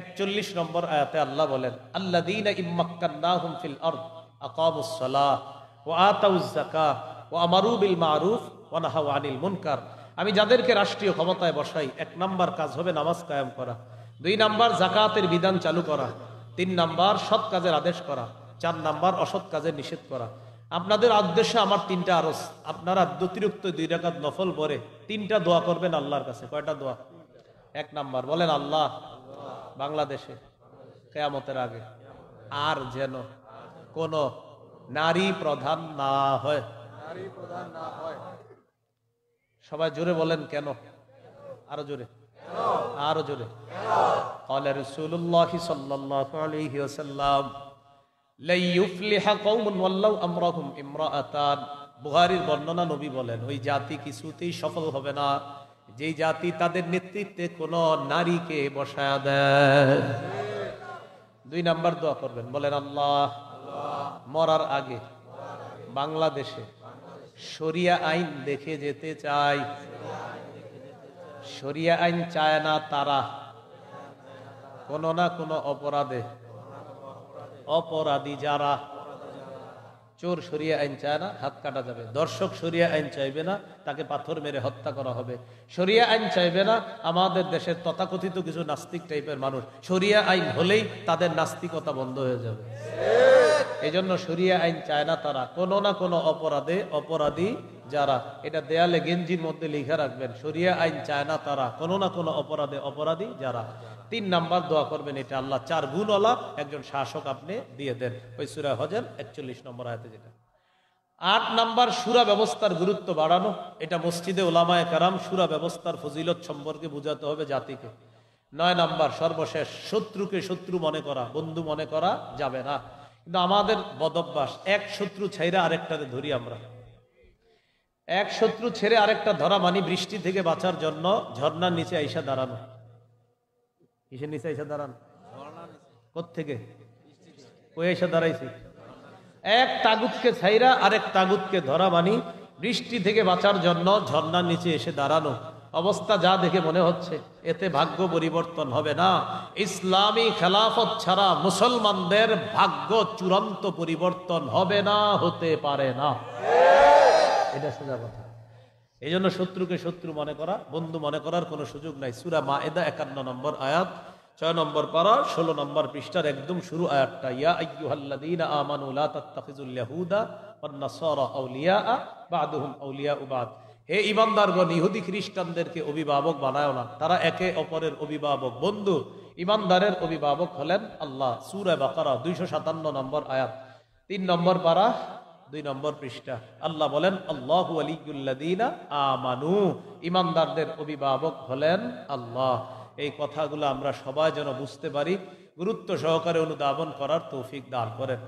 A: 41 নম্বর আয়াতে আল্লাহ বলেন, আল্লাযীনা ইম্মাক্কান্নাহুম ফিল আরদ আকামুস সালাহ ওয়া আতাউয যাকাহ ওয়া আমারু বিল মারুফ ওয়া নাহাউ আনিল মুনকার। আমি যাদেরকে রাষ্ট্রীয় ক্ষমতায় বসাই, 1 নাম্বার কাজ হবে নামাজ কায়েম করা, 2 নাম্বার যাকাতের বিধান চালু করা, 3 নাম্বার সৎ কাজের আদেশ করা, 4 নাম্বার অসৎ কাজের নিষেধ করা। আপনাদের উদ্দেশ্যে আমার 3টা আরজ, আপনারা অতিরিক্ত 2 রাকাত নফল পড়ে 3টা দোয়া করবেন আল্লাহর কাছে। কয়টা দোয়া? 1 নাম্বার বলেন, আল্লাহ বাংলাদেশে কিয়ামতের আগে আর যেন কোন নারী প্রধান না হয়। সবাই জোরে বলেন, কেন? আরো জোরে, আরো জোরে। ক্বালা রাসূলুল্লাহ সাল্লাল্লাহু আলাইহি ওয়াসাল্লাম, লা ইউফলিহা কওমুন ওয়াল্লাউ আমরাহুম ইমরাআতান। বুখারীর বর্ণনা, নবী বলেন, ওই জাতি কিছুতেই সফল হবে না যেই জাতি তাদের নেতৃত্বে কোন নারীকে বসায়া দেয়। 2 নাম্বার দোয়া করবেন, বলেন, আল্লাহ মরার আগে বাংলাদেশে শরিয়া আইন দেখে যেতে চাই। শরিয়া আইন চায় না তারা কোন না কোন অপরাধে, অপরাধী যারা, চোর শরিয়া আইন চায় না, হাত কাটা যাবে। দর্শক শরিয়া আইন চাইবে না, তাকে পাথর মেরে হত্যা করা হবে। শরিয়া আইন চাইবে না আমাদের দেশের তথাকথিত কিছু নাস্তিক টাইপের মানুষ, শরিয়া আইন হলেই তাদের নাস্তিকতা বন্ধ হয়ে যাবে। এই জন্য শরিয়া আইন চায় না তারা কোন না কোন অপরাধে অপরাধী যারা। এটা দেয়ালে গেঞ্জির মধ্যে লিখে রাখবেন, শরিয়া আইন চায় না তারা কোন না কোন অপরাধে অপরাধী যারা। 3 নাম্বার দোয়া করবেন, এটা আল্লাহ 4 গুণওয়ালা একজন শাসক আপনি দিয়ে দেন। ওই সূরা হজের 41 নম্বর আয়াতে যেটা। 8 নাম্বার সূরা ব্যবস্থার গুরুত্ব বাড়ানো। এটা মসজিদে উলামায়ে কেরাম সূরা ব্যবস্থার ফজিলত সম্পর্কে বুঝাতে হবে জাতিকে। 9 নাম্বার সর্বশেষ, শত্রুকে শত্রু মনে করা, বন্ধু মনে করা যাবে না। কিন্তু আমাদের বদভ্যাস, এক শত্রু ছেড়ে আরেকটাতে ধরি আমরা। এক শত্রু ছেড়ে আরেকটা ধরা মানে বৃষ্টি থেকে বাঁচার জন্য ঝর্ণার নিচে আইসা দাঁড়ানো। কিসের নিচে আইসা দাঁড়ানো? কোত্থেকে? কই আইসা দাঁড়াইছি? এক তাগুতকে ছাইরা আরেক তাগুতকে ধরা মানি বৃষ্টি থেকে বাঁচার জন্য ঝর্ণার নিচে এসে দাঁড়ানো। অবস্থা যা দেখে মনে হচ্ছে এতে ভাগ্য পরিবর্তন হবে না। ইসলামী খেলাফত ছাড়া মুসলমানদের ভাগ্য চূড়ান্ত পরিবর্তন হবে না, হতে পারে না। এটা সোজা কথা। এই জন্য শত্রুকে শত্রু মনে করা, বন্ধু মনে করার কোনো সুযোগ নাই। সূরা মায়েদা 51 নম্বর আয়াত, 6 নম্বর পারা, 16 নম্বর পৃষ্ঠার একদম শুরু আয়াতটা, ইয়া আইয়ুহাল্লাযীনা আমানু লা তাত্তাখিযুল ইয়াহুদা ওয়ান নাসারা আউলিয়া বা'দুহুম আউলিয়াউ বা'দ। হে ঈমানদারগণ, ইহুদি খ্রিস্টানদেরকে অভিভাবক বানায়ো না, তারা একে অপরের অভিভাবক, বন্ধু। ঈমানদারের অভিভাবক হলেন আল্লাহ। সূরা বাকারা 257 নম্বর আয়াত, 3 নম্বর পারা, 2 নম্বর পৃষ্ঠা। আল্লাহ বলেন, আল্লাহু ওয়ালিয়ুল্লাযীনা আমানু, ঈমানদারদের অভিভাবক হলেন আল্লাহ। এই কথাগুলো আমরা সবাই যেন বুঝতে পারি, গুরুত্ব সহকারে অনুধাবন করার তৌফিক দান করেন।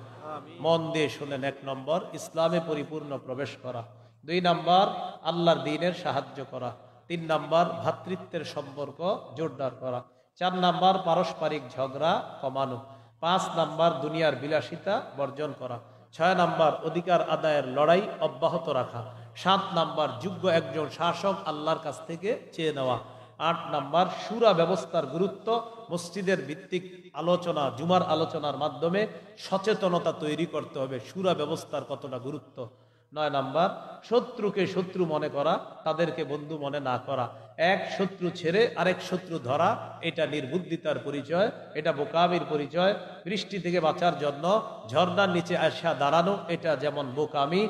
A: মন দিয়ে শুনেন। 1 নম্বর, ইসলামে পরিপূর্ণ প্রবেশ করা। 2 নম্বর, আল্লাহর দ্বীনের সাহায্য করা। 3 নম্বর, ভ্রাতৃত্বের সম্পর্ক জোরদার করা। 4 নম্বর, পারস্পরিক ঝগড়া কমানো। 5 নম্বর, দুনিয়ার বিলাসিতা বর্জন করা। 6 নম্বর, অধিকার আদায়ের লড়াই অব্যাহত রাখা। 7 নম্বর, যোগ্য একজন শাসক আল্লাহর কাছ থেকে চেয়ে নেওয়া। 8 নম্বর, শুরা ব্যবস্থার গুরুত্ব, মসজিদের ভিত্তিক আলোচনা, জুমার আলোচনার মাধ্যমে সচেতনতা তৈরি করতে হবে শুরা ব্যবস্থার কতটা গুরুত্ব। 9 নম্বর, শত্রুকে শত্রু মনে করা, তাদেরকে বন্ধু মনে না করা। এক শত্রু ছেড়ে আরেক শত্রু ধরা, এটা নির্বুদ্ধিতার পরিচয়, এটা বোকামির পরিচয়। বৃষ্টি থেকে বাঁচার জন্য ঝর্ণার নিচে আসা দাঁড়ানো, এটা যেমন বোকামি।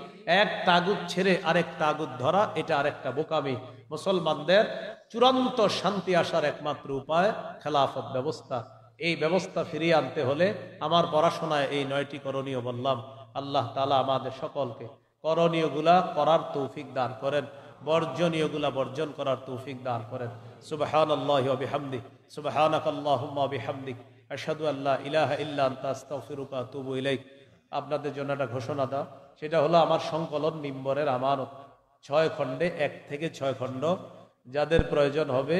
A: এক তাগুত ছেড়ে আরেক তাগুত ধরা, এটা আরেকটা বোকামি। মুসলমানদের চূড়ান্ত শান্তি আসার একমাত্র উপায় খেলাফত ব্যবস্থা। এই ব্যবস্থা ফিরিয়ে আনতে হলে আমার পড়াশোনায় এই 9টি করণীয় বললাম। আল্লাহ তাআলা আমাদের সকলকে করণীয়গুলা করার তৌফিক দান করেন, বর্জনীয়গুলা বর্জন করার তৌফিক দান করেন। সুবহানাল্লাহি ওয়া বিহামদিহি, সুবহানাকাল্লাহুম্মা ওয়া বিহামদিক, আশহাদু আল্লা ইলাহা ইল্লা আনতা আস্তাগফিরুকা ওয়া আতুবু ইলাইক। আপনাদের জন্য একটা ঘোষণা দাও, সেটা হলো আমার সংকলন মিম্বরের আমানত 6 খণ্ডে, 1 থেকে 6 খণ্ড। যাদের প্রয়োজন হবে